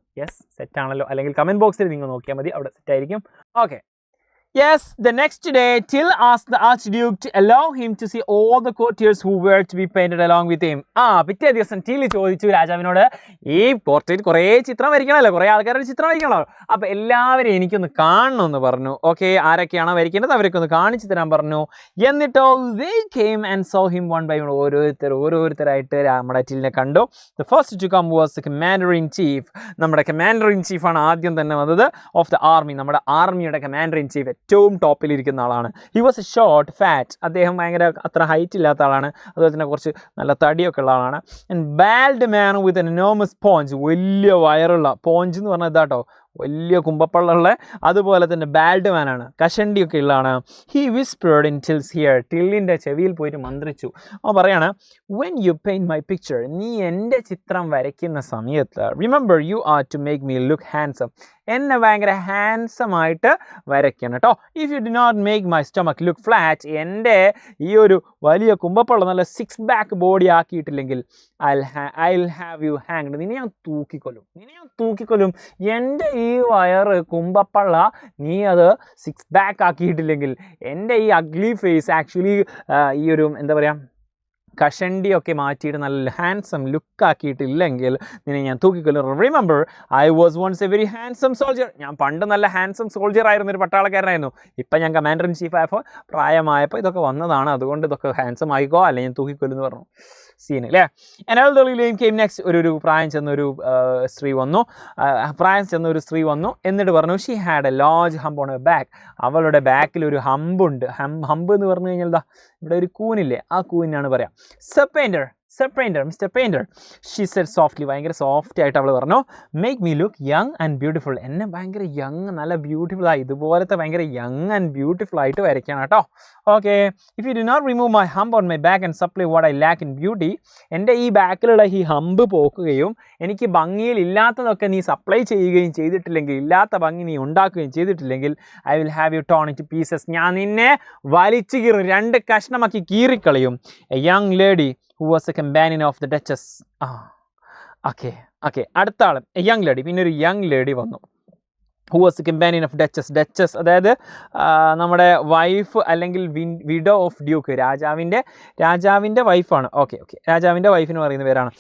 സെറ്റാണല്ലോ? അല്ലെങ്കിൽ കമൻറ്റ് ബോക്സിൽ നിങ്ങൾ നോക്കിയാൽ മതി, അവിടെ സെറ്റായിരിക്കും. Okay. Yes, the next day, Till asked the Archduke to allow him to see all the courtiers who were to be painted along with him. പിറ്റേ ദിവസം Till ചോദിച്ചു രാജാവിനോട്, ഈ പോർട്രേറ്റ് കുറേ ചിത്രം വരയ്ക്കണമല്ലോ, കുറേ ആൾക്കാരുടെ ചിത്രം വരയ്ക്കണമല്ലോ, അപ്പോൾ എല്ലാവരും എനിക്കൊന്ന് കാണണമെന്ന് പറഞ്ഞു. ഓക്കെ, ആരൊക്കെയാണോ വരയ്ക്കേണ്ടത് അവരൊക്കെ ഒന്ന് കാണിച്ചു തരാൻ പറഞ്ഞു. എന്നിട്ടോ they came and saw him one by one. ഓരോരുത്തരായിട്ട് നമ്മുടെ Tillനെ കണ്ടു. The first to come was the commander in chief. നമ്മുടെ കമാൻഡർ ഇൻ ചീഫ് ആണ് ആദ്യം തന്നെ വന്നത്. ഓഫ് ദ ആർമി, നമ്മുടെ ആർമിയുടെ കമാൻഡർ ഇൻ ചീഫ്, ഏറ്റവും ടോപ്പിലിരിക്കുന്ന ആളാണ്. He was A short fat. അദ്ദേഹം ഭയങ്കര അത്ര ഹൈറ്റ് ഇല്ലാത്ത ആളാണ്. അതുപോലെ തന്നെ കുറച്ച് നല്ല തടിയൊക്കെ ഉള്ള ആളാണ്. And bald man with an enormous paunch. വലിയ വയറുള്ള, പോഞ്ച് എന്ന് പറഞ്ഞാൽ ഇതാട്ടോ, വലിയ കുമ്പപ്പള്ളുള്ള, അതുപോലെ തന്നെ ബാൽഡ് മാനാണ്, കഷണ്ടിയൊക്കെ ഉള്ളതാണ്. He whispered in Till's ear. ടില്ലിൻ്റെ ചെവിയിൽ പോയിട്ട് മന്ത്രിച്ചു. അവൻ പറയാണ്, when you paint my picture, നീ എൻ്റെ ചിത്രം വരയ്ക്കുന്ന സമയത്ത്, remember you are to make me look handsome, എന്നെ ഭയങ്കര ഹാൻസമായിട്ട് വരയ്ക്കണം കേട്ടോ. If you do not make my stomach look flat, എൻ്റെ ഈ ഒരു വലിയ കുമ്പപ്പള്ള നല്ല 6 back ബോഡി ആക്കിയിട്ടില്ലെങ്കിൽ ഐ ഹാവ് യു ഹാങ്ഡ്, നിന്നെ ഞാൻ തൂക്കിക്കൊല്ലും. എൻ്റെ ഈ വയറ് കുമ്പപ്പള്ള നീ അത് 6 back ആക്കിയിട്ടില്ലെങ്കിൽ, എൻ്റെ ഈ അഗ്ലി ഫേസ് ആക്ച്വലി ഈ ഒരു എന്താ പറയുക, കഷണ്ടിയൊക്കെ മാറ്റിയിട്ട് നല്ല ഹാൻസം ലുക്ക് ആക്കിയിട്ടില്ലെങ്കിൽ നിന്നെ ഞാൻ തൂക്കിക്കൊല്ലും. Remember I was once a very handsome soldier. ഞാൻ പണ്ട് നല്ല ഹാൻസം സോൾജർ ആയിരുന്നു, ഒരു പട്ടാളക്കാരനായിരുന്നു. ഇപ്പം ഞാൻ കമാൻഡർ ഇൻ ചീഫ് ആയപ്പോൾ, പ്രായമായപ്പോൾ ഇതൊക്കെ വന്നതാണ്, അതുകൊണ്ട് ഇതൊക്കെ ഹാൻസം ആയിക്കോ അല്ലെങ്കിൽ ഞാൻ തൂക്കിക്കൊല്ലും എന്ന് പറഞ്ഞു. സീൻ അല്ലേ? എനൽദോളിലെയും കെയിം നെക്സ്റ്റ്. ഒരു പ്രായം ചെന്നൊരു സ്ത്രീ വന്നു. എന്നിട്ട് പറഞ്ഞു, she had A large hump on A back. അവളുടെ ബാക്കിൽ ഒരു ഹമ്പുണ്ട്. ഹമ്പ് എന്ന് പറഞ്ഞു കഴിഞ്ഞാൽ ഇവിടെ ഒരു കൂനില്ലേ, ആ കൂനിനാണ് പറയാം. Mister painter, she said softly. ഭയങ്കര സോഫ്റ്റ് ആയിട്ട് അവൾ പറഞ്ഞു, make me look young and beautiful. എന്നെ ഭയങ്കര യങ്, നല്ല ബ്യൂട്ടിഫുൾ ഇതുപോലത്തെ ഭയങ്കര യങ് ആൻഡ് ബ്യൂട്ടിഫുൾ ആയിട്ട് വരയ്ക്കണം കേട്ടോ. Okay. If you do not remove my hump on my back and supply what I lack in beauty, എൻ്റെ ഈ ബാക്കിലുള്ള ഈ ഹമ്പ് പോക്കുകയും എനിക്ക് ഭംഗിയിൽ ഇല്ലാത്തതൊക്കെ നീ സപ്ലൈ ചെയ്യുകയും ചെയ്തിട്ടില്ലെങ്കിൽ, ഇല്ലാത്ത ഭംഗി നീ ഉണ്ടാക്കുകയും ചെയ്തിട്ടില്ലെങ്കിൽ, I will have you torn in two pieces. ഞാൻ നിന്നെ വലിച്ചു കീറും, 2 കഷ്ണമാക്കി കീറിക്കളയും. A young lady who was a companion of the Duchess. Okay. അടുത്ത ആൾ എ യങ് ലേഡി. പിന്നെ ഒരു യങ് ലേഡി വന്നു. Who was a companion of duchess, അതായത് നമ്മുടെ വൈഫ് അല്ലെങ്കിൽ വിഡോ ഓഫ് ഡ്യൂക്ക്, രാജാവിൻ്റെ വൈഫാണ്. ഓക്കെ. രാജാവിൻ്റെ വൈഫിന് പറയുന്ന പേരാണ്.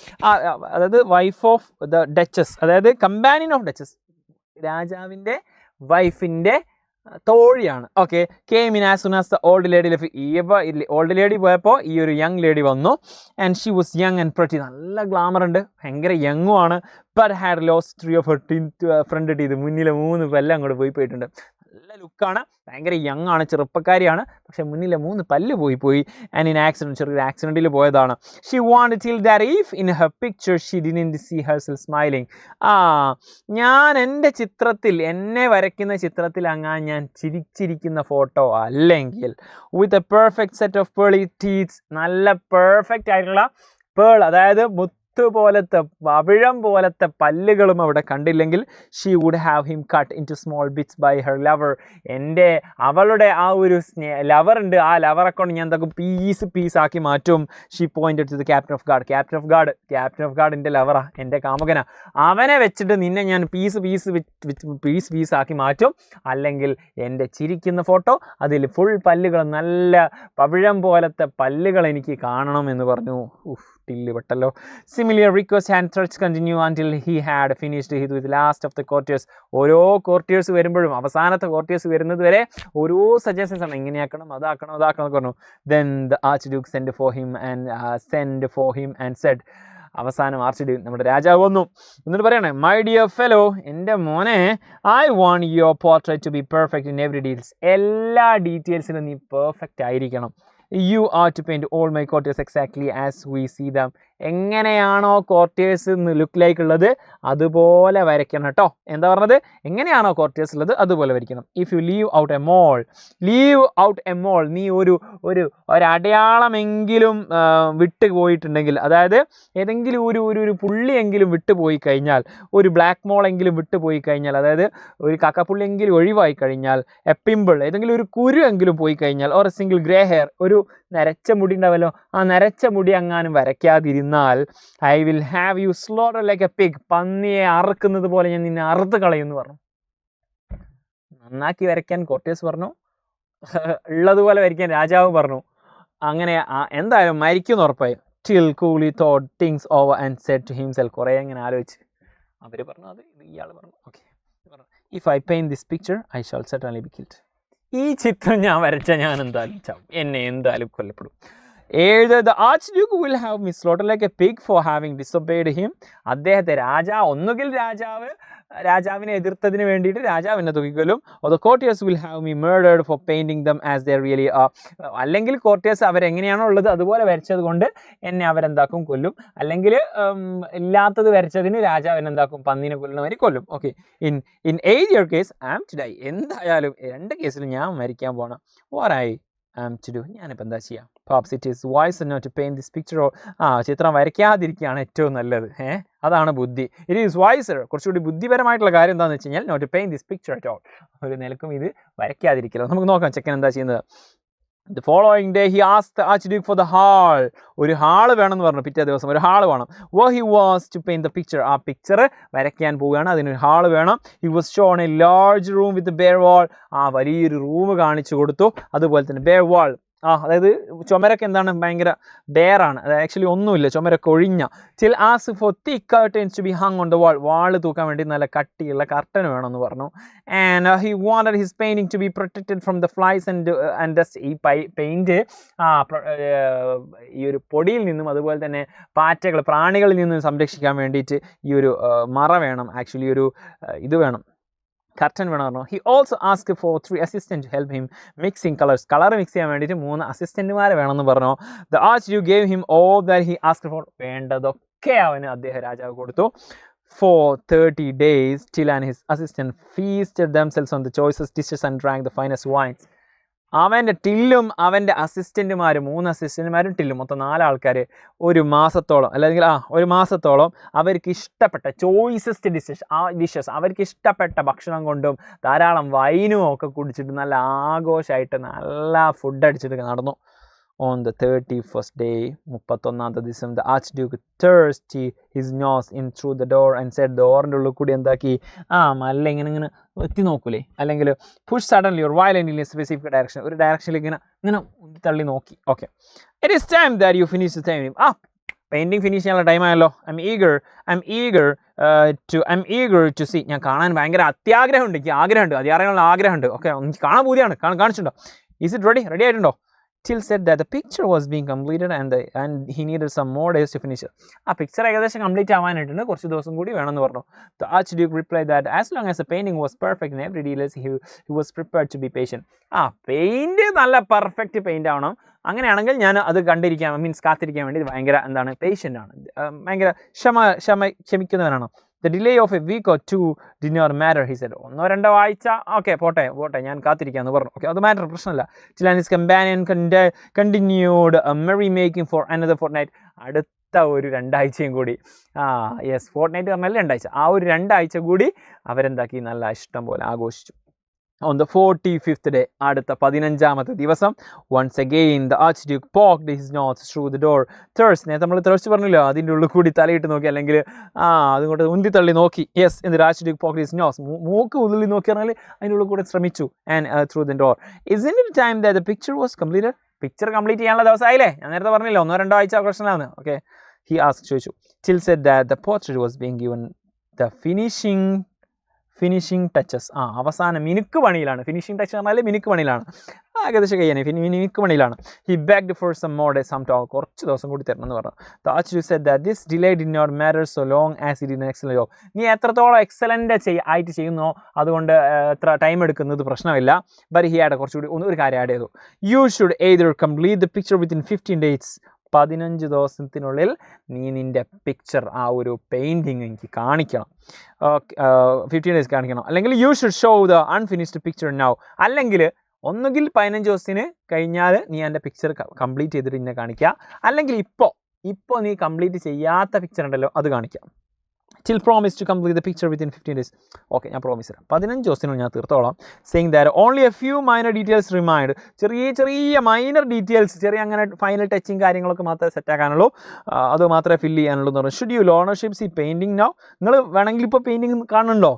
അതായത് വൈഫ് ഓഫ് ദ ഡച്ചസ്, അതായത് കമ്പാനിയൻ ഓഫ് ഡച്ചസ്, രാജാവിൻ്റെ വൈഫിൻ്റെ തോഴിയാണ്. Okay. Came in as soon as the old lady left. Old lady പോയപ്പോൾ ഈ ഒരു യങ് ലേഡി വന്നു. And she was young and pretty. നല്ല ഗ്ലാമർ ഉണ്ട്, ഭയങ്കര യങ്ങും ആണ്. But had lost 3 of her front teeth. മുന്നിലെ 3 പല്ല് അങ്ങോട്ട് പോയിട്ടുണ്ട്. നല്ല ലുക്കാണ്, ഭയങ്കര യങ് ആണ്, ചെറുപ്പക്കാരിയാണ്. പക്ഷെ മുന്നിലെ 3 പല്ല് പോയി. ആൻഡ് ഇൻ ആക്സിഡൻറ്റ്, ചെറിയൊരു ആക്സിഡൻറ്റിൽ പോയതാണ്. She wanted till that if in her picture she didn't see herself smiling. ഞാൻ എൻ്റെ ചിത്രത്തിൽ, എന്നെ വരയ്ക്കുന്ന ചിത്രത്തിൽ ഞാൻ ചിരിച്ചിരിക്കുന്ന ഫോട്ടോ അല്ലെങ്കിൽ with a perfect set of pearly teeth, നല്ല പെർഫെക്റ്റ് ആയിട്ടുള്ള പേൾ, അതായത് പോലത്തെ പവിഴം പോലത്തെ പല്ലുകളും അവിടെ കണ്ടില്ലെങ്കിൽ she would have him cut into small bits by her lover. അവളുടെ ആ ഒരു ലവറുണ്ട്, ആ ലവറെ കൊണ്ട് ഞാൻ എന്തൊക്കെ പീസാക്കി മാറ്റും. She pointed to the captain of ഗാർഡിൻ്റെ ലവറാ, എൻ്റെ കാമുകനാ, അവനെ വെച്ചിട്ട് നിന്നെ ഞാൻ പീസാക്കി മാറ്റും. അല്ലെങ്കിൽ എൻ്റെ ചിരിക്കുന്ന ഫോട്ടോ, അതിൽ ഫുൾ പല്ലുകൾ, നല്ല പവിഴം പോലത്തെ പല്ലുകൾ എനിക്ക് കാണണം എന്ന് പറഞ്ഞു. ടില്ല് പെട്ടല്ലോ. Similar request and threats continue until he had finished with last of the courtiers. ഓരോ കോർട്ടിയേഴ്സ് വരുമ്പോഴും, അവസാനത്തെ കോർട്ടിയേഴ്സ് വരുന്നത് വരെ ഓരോ സജഷൻസ് ആണ്, ഇങ്ങനെയാക്കണം, അതാക്കണം എന്നൊക്കെ പറഞ്ഞു. Then the archduke send for him and said. അവസാനം ആർച്ച് ഡ്യൂക്ക്, നമ്മുടെ രാജാവ് വന്നു. എന്നിട്ട് പറയണേ, മൈ ഡിയർ ഫെലോ, എൻ്റെ മോനെ, I want your portrait to be perfect in every details. എല്ലാ ഡീറ്റെയിൽസിലും നീ പെർഫെക്റ്റ് ആയിരിക്കണം. You are to paint all my courtiers exactly as we see them. എങ്ങനെയാണോ കോർട്ടിയേഴ്സ് ലുക്ക് ലൈക്ക് ഉള്ളത് അതുപോലെ വരയ്ക്കണം കേട്ടോ. എന്താ പറഞ്ഞത്? എങ്ങനെയാണോ കോർട്ടിയേഴ്സ് ഉള്ളത് അതുപോലെ വരയ്ക്കണം. If you leave out a mole, നീ ഒരു അടയാളമെങ്കിലും വിട്ട് പോയിട്ടുണ്ടെങ്കിൽ, അതായത് ഏതെങ്കിലും ഒരു പുള്ളിയെങ്കിലും വിട്ടു പോയി കഴിഞ്ഞാൽ, ഒരു ബ്ലാക്ക് മോളെങ്കിലും വിട്ടു പോയി കഴിഞ്ഞാൽ, അതായത് ഒരു കക്കപ്പുള്ളിയെങ്കിലും ഒഴിവായി കഴിഞ്ഞാൽ, എ പിമ്പിൾ, ഏതെങ്കിലും ഒരു കുരു എങ്കിലും പോയി കഴിഞ്ഞാൽ, or a single grey hair, ഒരു നരച്ച മുടി ഉണ്ടാവല്ലോ, ആ നരച്ച മുടി എങ്ങാനും വരയ്ക്കാതിരുന്നാൽ, I will have you slaughter like a pig, പന്നിയെ അറുക്കുന്നത് പോലെ ഞാൻ നിന്നെ അറുത്ത് കളയുമെന്ന് പറഞ്ഞു. നന്നാക്കി വരയ്ക്കാൻ കോർട്ടിയേഴ്സ് പറഞ്ഞു, ഉള്ളതുപോലെ വരയ്ക്കാൻ രാജാവ് പറഞ്ഞു. അങ്ങനെ എന്തായാലും മരിക്കുമെന്ന് ഉറപ്പായി. Till coolly thought things over and said to himself. കുറേ ഇങ്ങനെ ആലോചിച്ച് അവർ പറഞ്ഞു, അത് ഇയാൾ പറഞ്ഞു, okay, if I paint this picture I shall certainly be killed. ഈ ചിത്രം ഞാൻ വരച്ച ഞാൻ എന്തായാലും ചാവും, എന്നെ എന്തായാലും കൊല്ലപ്പെടും. The Archduke will have me slaughtered like a pig for having disobeyed him. അദ്ദേഹത്തെ ഒന്നുകിൽ രാജാവിനെ എതിർത്തതിന് വേണ്ടിയിട്ട് രാജാവിനെ തൂക്കിക്കൊല്ലും. or the courtiers will have me murdered for painting them as they really are. അല്ലെങ്കിൽ കോർട്ടിയേഴ്സ് അവരെങ്ങനെയാണോ ഉള്ളത് അതുപോലെ വരച്ചത് കൊണ്ട് എന്നെ അവരെന്താക്കും, കൊല്ലും. അല്ലെങ്കിൽ ഇല്ലാത്തത് വരച്ചതിന് രാജാവിനെ എന്താക്കും, പന്നീനെ കൊല്ലുന്നവരെ കൊല്ലും. Okay, in either case I am to die. എന്തായാലും രണ്ട് കേസിലും ഞാൻ മരിക്കാൻ പോകണം. what I am to do, ഞാനിപ്പോൾ എന്താ ചെയ്യാം? Perhaps it is wiser not to paint this picture. ചിത്രം വരയ്ക്കാതിരിക്കുകയാണ് ഏറ്റവും നല്ലത്. അതാണ് ബുദ്ധി. ഇറ്റ് ഈസ് വൈസർ, കുറച്ചുകൂടി ബുദ്ധിപരമായിട്ടുള്ള കാര്യം എന്താണെന്ന് വെച്ച് കഴിഞ്ഞാൽ, not to paint this picture at all, ഒരു നിലക്കും ഇത് വരയ്ക്കാതിരിക്കില്ല. നമുക്ക് നോക്കാം ചെക്കൻ എന്താ ചെയ്യുന്നത്. The following day he asked the Archduke for the hall. ഒരു ഹാള് വേണമെന്ന് പറഞ്ഞു. പിറ്റേ ദിവസം ഒരു ഹാള് വേണം. Where he was to paint the picture. ആ പിക്ചർ വരയ്ക്കാൻ പോവുകയാണ്, അതിനൊരു ഹാള് വേണം. He was shown a large room with a bare wall. വലിയൊരു റൂം കാണിച്ചു കൊടുത്തു. അതുപോലെ തന്നെ bare wall, അതായത് ചുമരൊക്കെ എന്താണ്, ഭയങ്കര ബെയറാണ്, അത് ആക്ച്വലി ഒന്നുമില്ല, ചുമരൊക്കെ ഒഴിഞ്ഞ. till asked for thick curtains to be hung on the wall. വാള് തൂക്കാൻ വേണ്ടി നല്ല കട്ടിയുള്ള കർട്ടൻ വേണമെന്ന് പറഞ്ഞു. and he wanted his painting to be protected from the flies and dust. ഈ പെയിന്റ് ഈ ഒരു പൊടിയിൽ നിന്നും അതുപോലെ തന്നെ പാറ്റകൾ, പ്രാണികളിൽ നിന്നും സംരക്ഷിക്കാൻ വേണ്ടിയിട്ട് ഈ ഒരു മറ വേണം, ആക്ച്വലി ഒരു ഇത് വേണം, കർട്ടൻ വേണമെന്ന്. He also ask for 3 assistants to help him mixing colors. Colour mix ചെയ്യാൻ വേണ്ടിയിട്ട് 3 അസിസ്റ്റന്റുമാരെ വേണമെന്ന് പറഞ്ഞു. The Archduke gave him all that he asked for. വേണ്ടതൊക്കെ അദ്ദേഹം രാജാവ് കൊടുത്തു. For 30 days Till and his assistant feasted themselves on the choicest dishes and drank the finest wines. അവൻ്റെ ടില്ലും അവൻ്റെ അസിസ്റ്റന്റുമാരും 3 അസിസ്റ്റന്റുമാരും ടില്ലും മൊത്തം 4 ആൾക്കാർ ഒരു മാസത്തോളം അവർക്ക് ഇഷ്ടപ്പെട്ട ചോയ്സസ്റ്റ് ഡിഷസ് അവർക്ക് ഇഷ്ടപ്പെട്ട ഭക്ഷണം കൊണ്ടും ധാരാളം വൈനും ഒക്കെ കുടിച്ചിട്ട് നല്ല ആഘോഷമായിട്ട് നല്ല ഫുഡ് അടിച്ചിട്ട് നടന്നു. On the 31st day, 31ാമത്തെ ദിവസം, the Archduke thrust his nose in through the door and said, ഡോറിൻ്റെ ഉള്ളിൽ കൂടി എന്താക്കി, മല്ല ഇങ്ങനെ എത്തി നോക്കൂലേ, അല്ലെങ്കിൽ push suddenly or violently in a specific direction, ഒരു ഡയറക്ഷനിൽ ഇങ്ങനെ തള്ളി നോക്കി. Okay, it is time that you finish the time. Painting finish ചെയ്യാനുള്ള ടൈമായല്ലോ. I'm eager to see. ഞാൻ കാണാൻ ഭയങ്കര അത്യാഗ്രഹമുണ്ട്, എനിക്ക് ആഗ്രഹമുണ്ട്, അതിയാറാനുള്ള ആഗ്രഹമുണ്ട്. ഓക്കെ, കാണാൻ പൂതിയാണ്, കാണിച്ചിട്ടുണ്ടോ? Is it ready ആയിട്ടുണ്ടോ? Till said that the picture was being completed and he needed some more days to finish it. ആ പിക്ചർ ഏകദേശം കംപ്ലീറ്റ് ആവാനായിട്ടുണ്ട്, കുറച്ച് ദിവസം കൂടി വേണമെന്ന് പറഞ്ഞു. The Archduke replied that as long as the painting was perfect in every detail, he was prepared to be patient. Paint നല്ല perfect paint ആവണം, അങ്ങനെയാണെങ്കിൽ ഞാൻ അത് കാത്തിരിക്കാൻ വേണ്ടി ഭയങ്കര എന്താണ്, പേഷ്യൻ്റ് ആണ്, ഭയങ്കര ക്ഷമിക്കുന്നവനാണ്. The delay of a week or 2 did not matter, he said. 1-2 ആഴ്ച ഓക്കെ പോട്ടെ ഞാൻ കാത്തിരിക്കാമെന്ന് പറഞ്ഞു. ഓക്കെ, അത് മാറ്റർ, പ്രശ്നമില്ല. Till and his companion continued merry making for another fortnight. അടുത്ത ഒരു 2 ആഴ്ചയും കൂടി യെസ് ഫോർട്ട്നൈറ്റ് പറഞ്ഞാൽ 2 ആഴ്ച ഒരു 2 ആഴ്ച കൂടി അവരെന്താക്കി നല്ല ഇഷ്ടം പോലെ ആഘോഷിച്ചു. On the 45th day, അടുത്ത 15ാമത്തെ ദിവസം, once again the Archduke poked his nose through the door. Thirst, നേരത്തെ നമ്മൾ തേഴ്സ്റ്റ് പറഞ്ഞില്ലോ, അതിൻ്റെ ഉള്ളിൽ കൂടി തലയിട്ട് നോക്കി, അല്ലെങ്കിൽ അതുകൊണ്ട് ഉന്തി തള്ളി നോക്കി. Yes, in the Archduke poked his nose, മൂക്ക് ഉള്ളിൽ നോക്കി പറഞ്ഞാൽ അതിൻ്റെ ഉള്ളിൽ കൂടെ ശ്രമിച്ചു. and through the door. Isn't it time that the picture was completed? Picture complete ചെയ്യാനുള്ള ദിവസമായില്ലേ? ഞാൻ നേരത്തെ പറഞ്ഞില്ലോ 1-2 ആഴ്ച പ്രശ്നമാണ്. ഓക്കെ, he asked, ചോദിച്ചു. Till said that the portrait was being given the finishing touches. അവസാനം മിനുക്ക് പണിയിലാണ്. ഫിനിഷിംഗ് ടച്ച് പറഞ്ഞാൽ മിനുക്ക് പണിയിലാണ്, ഏകദേശം കഴിയാൻ മിനുക്ക് പണിയിലാണ്. He begged for some more day some talk, കുറച്ച് ദിവസം കൂടി തരണം എന്ന് പറഞ്ഞു. The archduke said that this delay did not matter so long as it in excellent job. നീ എത്രത്തോളം എക്സലൻ്റ് ആയിട്ട് ചെയ്യുന്നോ അതുകൊണ്ട് എത്ര ടൈം എടുക്കുന്നത് പ്രശ്നമില്ല. ബട്ട് ഹി ആഡ് കുറച്ചുകൂടി ഒരു കാര്യം ആഡ് ചെയ്തു. You should either complete the picture within 15 days. 15 ദിവസത്തിനുള്ളിൽ നീ നിൻ്റെ പിക്ചർ ഒരു പെയിൻറ്റിങ് എനിക്ക് കാണിക്കണം. 15 days കാണിക്കണം. അല്ലെങ്കിൽ you should show the unfinished picture now. അല്ലെങ്കിൽ ഒന്നുകിൽ 15 ദിവസത്തിന് കഴിഞ്ഞാൽ നീ എൻ്റെ പിക്ചർ കംപ്ലീറ്റ് ചെയ്തിട്ട് എന്നെ കാണിക്കുക, അല്ലെങ്കിൽ ഇപ്പോൾ നീ കംപ്ലീറ്റ് ചെയ്യാത്ത പിക്ചർ ഉണ്ടല്ലോ അത് കാണിക്കാം. Till promise to complete the picture within 15 days. Okay, ഞാൻ പ്രോമിസ് തരാം, 15 ദിവസത്തിനുള്ളിൽ ഞാൻ തീർത്തോളാം. saying that only a few minor details remained. ചെറിയ മൈനർ ഡീറ്റെയിൽസ്, അങ്ങനെ ഫൈനൽ ടച്ചിങ് കാര്യങ്ങളൊക്കെ മാത്രമേ സെറ്റാക്കാനുള്ളൂ, അത് മാത്രമേ ഫില്ല് ചെയ്യാനുള്ളൂ എന്ന് പറഞ്ഞു. ഷുഡ് യു ഓണർഷിപ്സ് ഈ പെയിൻറ്റിങ് നൗ? നിങ്ങൾ വേണമെങ്കിൽ ഇപ്പോൾ പെയിൻറ്റിങ് കാണുന്നുണ്ടോ?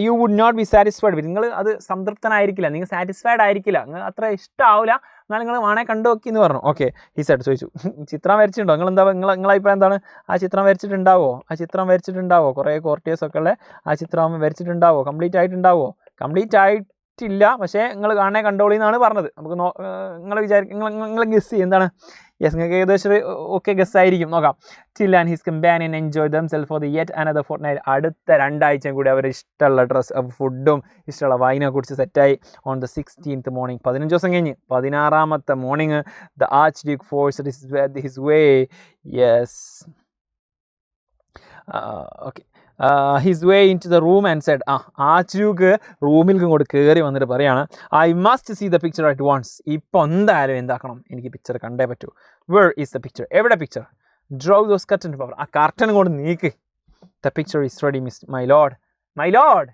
You would not be satisfied with. നിങ്ങൾ അത് സംതൃപ്തനായിരിക്കില്ല, നിങ്ങൾ സാറ്റിസ്ഫൈഡ് ആയിരിക്കില്ല, നിങ്ങൾ അത്ര ഇഷ്ടമാവില്ല, എന്നാൽ നിങ്ങൾ വേണേൽ കണ്ടു നോക്കി എന്ന് പറഞ്ഞു. ഓക്കെ, ഈ സെറ്റ് ചോദിച്ചു, ചിത്രം വരച്ചിട്ടുണ്ടോ? നിങ്ങളെ അഭിപ്രായം എന്താണ്? ആ ചിത്രം വരച്ചിട്ടുണ്ടാവോ? കുറേ കോർട്ടിയേഴ്സൊക്കെ ഉള്ള ആ ചിത്രം വരച്ചിട്ടുണ്ടാവോ? കംപ്ലീറ്റ് ആയിട്ടുണ്ടാവോ? കംപ്ലീറ്റ് ആയിട്ടില്ല, പക്ഷേ നിങ്ങൾ കാണേ കണ്ടോളി എന്നാണ് പറഞ്ഞത്. നമുക്ക് നിങ്ങൾ ഗസ് ചെയ്യും എന്താണ്? യെസ്, നിങ്ങൾക്ക് ഏകദേശം ഓക്കെ ഗസ് ആയിരിക്കും. നോക്കാം. Till and his companion enjoyed themselves for the yet another fortnight. അടുത്ത 2 ആഴ്ചയും കൂടി അവർ ഇഷ്ടമുള്ള ഫുഡും ഇഷ്ടമുള്ള വൈനെ കുറിച്ച് സെറ്റായി. On the 16th morning, 15 ദിവസം കഴിഞ്ഞ് 16ാമത്തെ morning, the Archduke forced his way. Yes. Okay. His way into the room and said, archduke റൂമിൽ ഇങ്ങോട്ട് കയറി വന്നിട്ട് പറയാണ്, I must see the picture at once. ഇപ്പോൾ എന്തായാലും എന്താക്കണം, എനിക്ക് പിക്ചർ കണ്ടേ പറ്റൂ. Where is the picture? എവിടെ പിക്ചർ? Draw those curtains. ആ കർട്ടൻ കൊണ്ട് നീക്ക്. The picture is ready, my lord. My lord,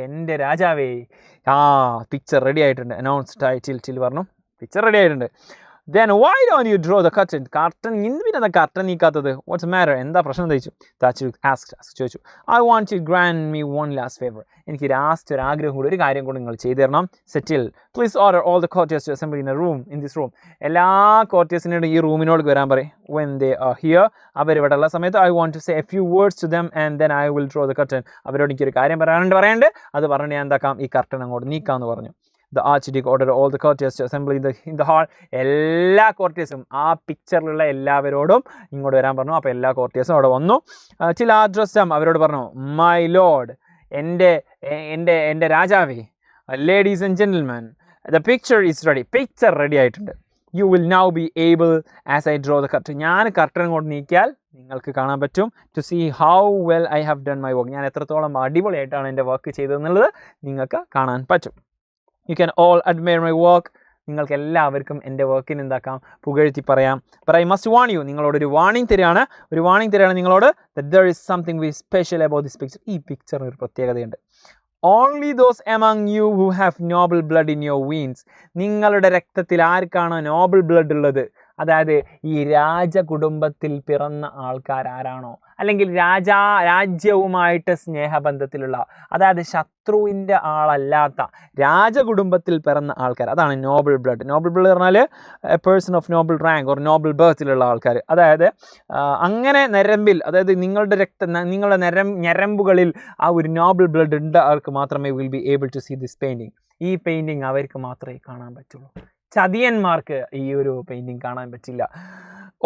എൻ്റെ രാജാവേ, പിക്ചർ റെഡി ആയിട്ടുണ്ട്. അനൗൺസ്ഡ് ചിൽ പറഞ്ഞു, പിക്ചർ റെഡി ആയിട്ടുണ്ട്. Then why don't you draw the curtain? എന്തിനാ കർട്ടൻ നീക്കാത്തത്? What's the matter? എന്താ പ്രശ്നം ചോദിച്ചു. ചോദിച്ചു, I want you to grant me one last favor. എനിക്ക് ലാസ്റ്റ് ഒരു ആഗ്രഹം കൂടി, ഒരു കാര്യം കൂടി നിങ്ങൾ ചെയ്തു തരണം. Settle. Please order all the courtiers to assemble in this room. എല്ലാ കോർട്ടിയേഴ്സിനോടും ഈ റൂമിനോട് വരാൻ പറയും. When they are here, അവർ ഇവിടെ ഉള്ള സമയത്ത് I want to say a few words to them and then I will draw the curtain. അവരോട് എനിക്കൊരു കാര്യം പറയാനുണ്ട്, അത് പറഞ്ഞ് ഞാൻ എന്താക്കാം, ഈ കർട്ടൻ അങ്ങോട്ട് നീക്കാമെന്ന് പറഞ്ഞു. The Archduke ordered all the courtiers to assemble in the hall. എല്ലാ കോർട്ടിയേഴ്സും ആ പിക്ചറിലുള്ള എല്ലാവരോടും ഇങ്ങോട്ട് വരാൻ പറഞ്ഞു. അപ്പോൾ എല്ലാ കോർട്ടിയേഴ്സും അവിടെ വന്നു. ചില അഡ്രസ്സും അവരോട് പറഞ്ഞു, മൈ ലോർഡ്, എൻ്റെ രാജാവേ, ladies and gentleman, the picture is ready. Picture ready ആയിട്ടുണ്ട്. You will now be able as I draw the curtain. ഞാൻ കർട്ടൻ കൊണ്ട് നീക്കിയാൽ നിങ്ങൾക്ക് കാണാൻ പറ്റും. To see how well I have done my work. ഞാൻ എത്രത്തോളം അടിപൊളിയായിട്ടാണ് എൻ്റെ വർക്ക് ചെയ്തതെന്നുള്ളത് നിങ്ങൾക്ക് കാണാൻ പറ്റും. You can all admire my work. നിങ്ങൾക്ക് എല്ലാവർക്കും എൻ്റെ വർക്കിന് എന്താക്കാം, പുകഴ്ത്തി പറയാം. But I must warn you, നിങ്ങളോടൊരു വാർണിംഗ് തരികയാണ് നിങ്ങളോട്, that there is something very special about this picture. ഈ പിക്ചറിന് ഒരു പ്രത്യേകതയുണ്ട്. Only those among you who have noble blood in your veins. നിങ്ങളുടെ രക്തത്തിൽ ആർക്കാണ് നോബിൾ ബ്ലഡ് ഉള്ളത്, അതായത് ഈ രാജകുടുംബത്തിൽ പിറന്ന ആൾക്കാർ ആരാണോ, അല്ലെങ്കിൽ രാജ്യവുമായിട്ട് സ്നേഹബന്ധത്തിലുള്ള, അതായത് ശത്രുവിൻ്റെ ആളല്ലാത്ത രാജകുടുംബത്തിൽ പിറന്ന ആൾക്കാർ, അതാണ് നോബിൾ ബ്ലഡ്. നോബിൾ ബ്ലഡ് പറഞ്ഞാൽ a person of noble rank or noble ബർത്തിലുള്ള ആൾക്കാർ. അതായത് അങ്ങനെ നരമ്പിൽ, അതായത് നിങ്ങളുടെ ഞരമ്പുകളിൽ ആ ഒരു നോബിൾ ബ്ലഡ് ഉണ്ട് ആൾക്ക് മാത്രമേ will be able to see this painting. ഈ പെയിൻറ്റിങ് അവർക്ക് മാത്രമേ കാണാൻ പറ്റുള്ളൂ. ചതിയന്മാർക്ക് ഈ ഒരു പെയിൻറ്റിങ് കാണാൻ പറ്റില്ല.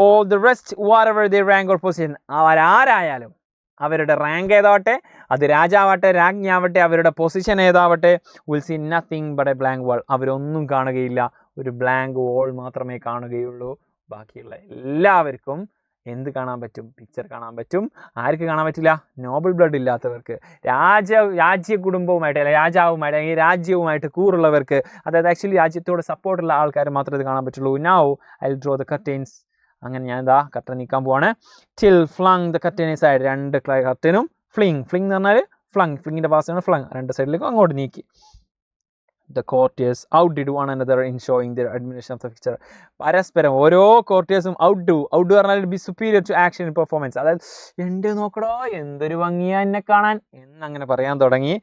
All the rest, whatever their rank or position, അവരാരായാലും, അവരുടെ റാങ്ക് ഏതാവട്ടെ, അത് രാജാവട്ടെ, രാജ്ഞിയാവട്ടെ, അവരുടെ position ഏതാവട്ടെ, will see nothing but a blank wall. അവരൊന്നും കാണുകയില്ല, ഒരു ബ്ലാങ്ക് വോൾ മാത്രമേ കാണുകയുള്ളൂ. ബാക്കിയുള്ള എല്ലാവർക്കും എന്ത് കാണാൻ പറ്റും? പിക്ചർ കാണാൻ പറ്റും. ആർക്ക് കാണാൻ പറ്റില്ല? നോബിൾ ബ്ലഡ് ഇല്ലാത്തവർക്ക്, രാജ്യ കുടുംബവുമായിട്ട്, അല്ലെങ്കിൽ രാജാവുമായിട്ട്, അല്ലെങ്കിൽ രാജ്യവുമായിട്ട് കൂറുള്ളവർക്ക്, അതായത് ആക്ച്വലി രാജ്യത്തോട് സപ്പോർട്ടുള്ള ആൾക്കാർ മാത്രമേ ഇത് കാണാൻ പറ്റുള്ളൂ. Now I'll draw the curtains. അങ്ങനെ ഞാൻ ഇതാ കർട്ടൻ നീക്കാൻ പോവാണ്. Till flung the curtain side, രണ്ട് കർട്ടനും ഫ്ലിങ് എന്ന് പറഞ്ഞാൽ ഫ്ലിങ്ങിൻ്റെ ഭാഷയാണ് ഫ്ലങ്, രണ്ട് സൈഡിലേക്കും അങ്ങോട്ട് നീക്കി. The courtiers outdid one another in showing their admiration of the picture. പരസ്പരം ഓരോ കോർട്ടിയേഴ്സും ഔട്ട് പറഞ്ഞാൽ be superior to action in performance, അതായത് എൻ്റെ നോക്കടോ എന്തൊരു ഭംഗിയാ എന്നെ കാണാൻ എന്നങ്ങനെ പറയാൻ തുടങ്ങി.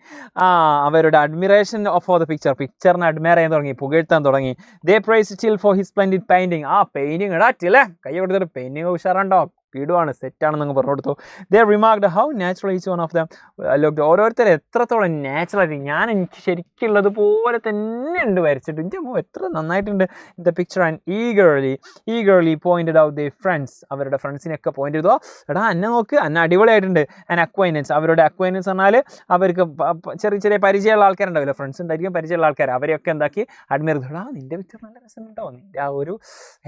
അവരുടെ അഡ്മിറേഷൻ ഫോർ ദ പിക്ചറിനെ അഡ്മയർ ചെയ്യാൻ തുടങ്ങി, പുകഴ്ത്താൻ തുടങ്ങി. They praised Till for his splendid painting, painting ഇടാ ടില്ലേ കൈ കൊടുത്തിട്ട് പെയിൻറ്റിങ് ഉഷാറുണ്ടോ വീടുവാണ് സെറ്റാണെന്നങ്ങ് പറഞ്ഞു കൊടുത്തു. They remarked how natural each one of them looked, ഓരോരുത്തർ എത്രത്തോളം നാച്ചുറലായിട്ട്, ഞാൻ എനിക്ക് ശരിക്കുള്ളത് പോലെ തന്നെ ഉണ്ട് വരച്ചിട്ട്, എൻ്റെ അമ്മ എത്ര നന്നായിട്ടുണ്ട് in the picture. And eagerly pointed out the friends, അവരുടെ ഫ്രണ്ട്സിനെയൊക്കെ പോയിന്റ് ചെയ്തോ, എടാ എന്നെ നോക്ക് എന്നെ അടിപൊളിയായിട്ടുണ്ട്. ആൻഡ് അക്വൈനൻസ്, അവരുടെ അക്വൈനൻസ് പറഞ്ഞാൽ അവർക്ക് ചെറിയ പരിചയമുള്ള ആൾക്കാരുണ്ടാവില്ല, ഫ്രണ്ട്സ് ഉണ്ടായിരിക്കും പരിചയമുള്ള ആൾക്കാർ, അവരെയൊക്കെ എന്താക്കി അഡ്മയർ ചെയ്തു. എടാ നിൻ്റെ പിക്ചർ നല്ല രസമുണ്ടോ, നിൻ്റെ ആ ഒരു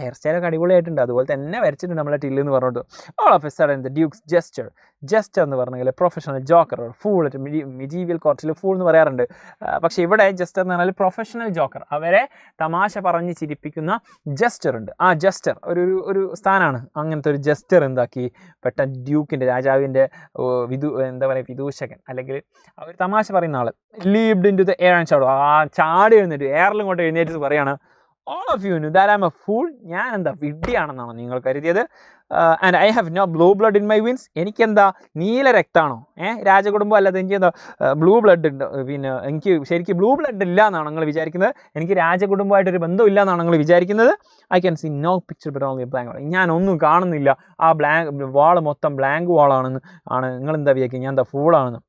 ഹെയർ സ്റ്റൈലൊക്കെ അടിപൊളിയായിട്ടുണ്ട്, അതുപോലെ തന്നെ വരച്ചിട്ടുണ്ട് നമ്മളെ ടില്ല് എന്ന് പറഞ്ഞിട്ട്. All of a sudden the Duke's gesture എന്ന് പറഞ്ഞാൽ പ്രൊഫഷണൽ ജോക്കർ, ഫൂൾ, മിഡീവിയൽ കോർട്ടിൽ ഫൂൾ എന്ന് പറയാറുണ്ട്, പക്ഷേ ഇവിടെ ജസ്റ്റർ എന്ന് പറഞ്ഞാൽ പ്രൊഫഷണൽ ജോക്കർ, അവരെ തമാശ പറഞ്ഞ് ചിരിപ്പിക്കുന്ന ജസ്റ്റർ ഉണ്ട്. ആ ജസ്റ്റർ ഒരു സ്ഥാനമാണ്. അങ്ങനത്തെ ഒരു ജസ്റ്റർ എന്താക്കി പെട്ടെന്ന് ഡ്യൂക്കിൻ്റെ, രാജാവിൻ്റെ എന്താ പറയുക വിദൂഷകൻ അല്ലെങ്കിൽ അവർ തമാശ പറയുന്ന ആൾ, leaped into the air and shout, ചാടി എഴുന്നേറ്റ് എയറിലും കൊണ്ട് എഴുന്നേറ്റ് പറയാണ്, all of you knew that I'm a fool, ഞാൻ എന്താ വിഡ്ഢിയാണെന്നാണോ നിങ്ങൾ കരുതിയത്? And I have no blue blood in my veins, എനിക്കെന്താ നീല രക്തമാണോ? രാജകുടുംബം അല്ലാതെ എനിക്ക് എന്താ ബ്ലൂ ബ്ലഡ് ഉണ്ട്, പിന്നെ എനിക്ക് ശരിക്കും ബ്ലൂ ബ്ലഡ് ഇല്ല എന്നാണ് നിങ്ങൾ വിചാരിക്കുന്നത്, എനിക്ക് രാജകുടുംബമായിട്ടൊരു ബന്ധമില്ല എന്നാണ് നിങ്ങൾ വിചാരിക്കുന്നത്. I can see no picture but only blank, ഞാനൊന്നും കാണുന്നില്ല, ആ വാൾ മൊത്തം ബ്ലാങ്ക് വാളാണെന്ന് നിങ്ങൾ എന്താ വിചാരിക്കുക, ഞാൻ എന്താ ഫൂളാണെന്ന്.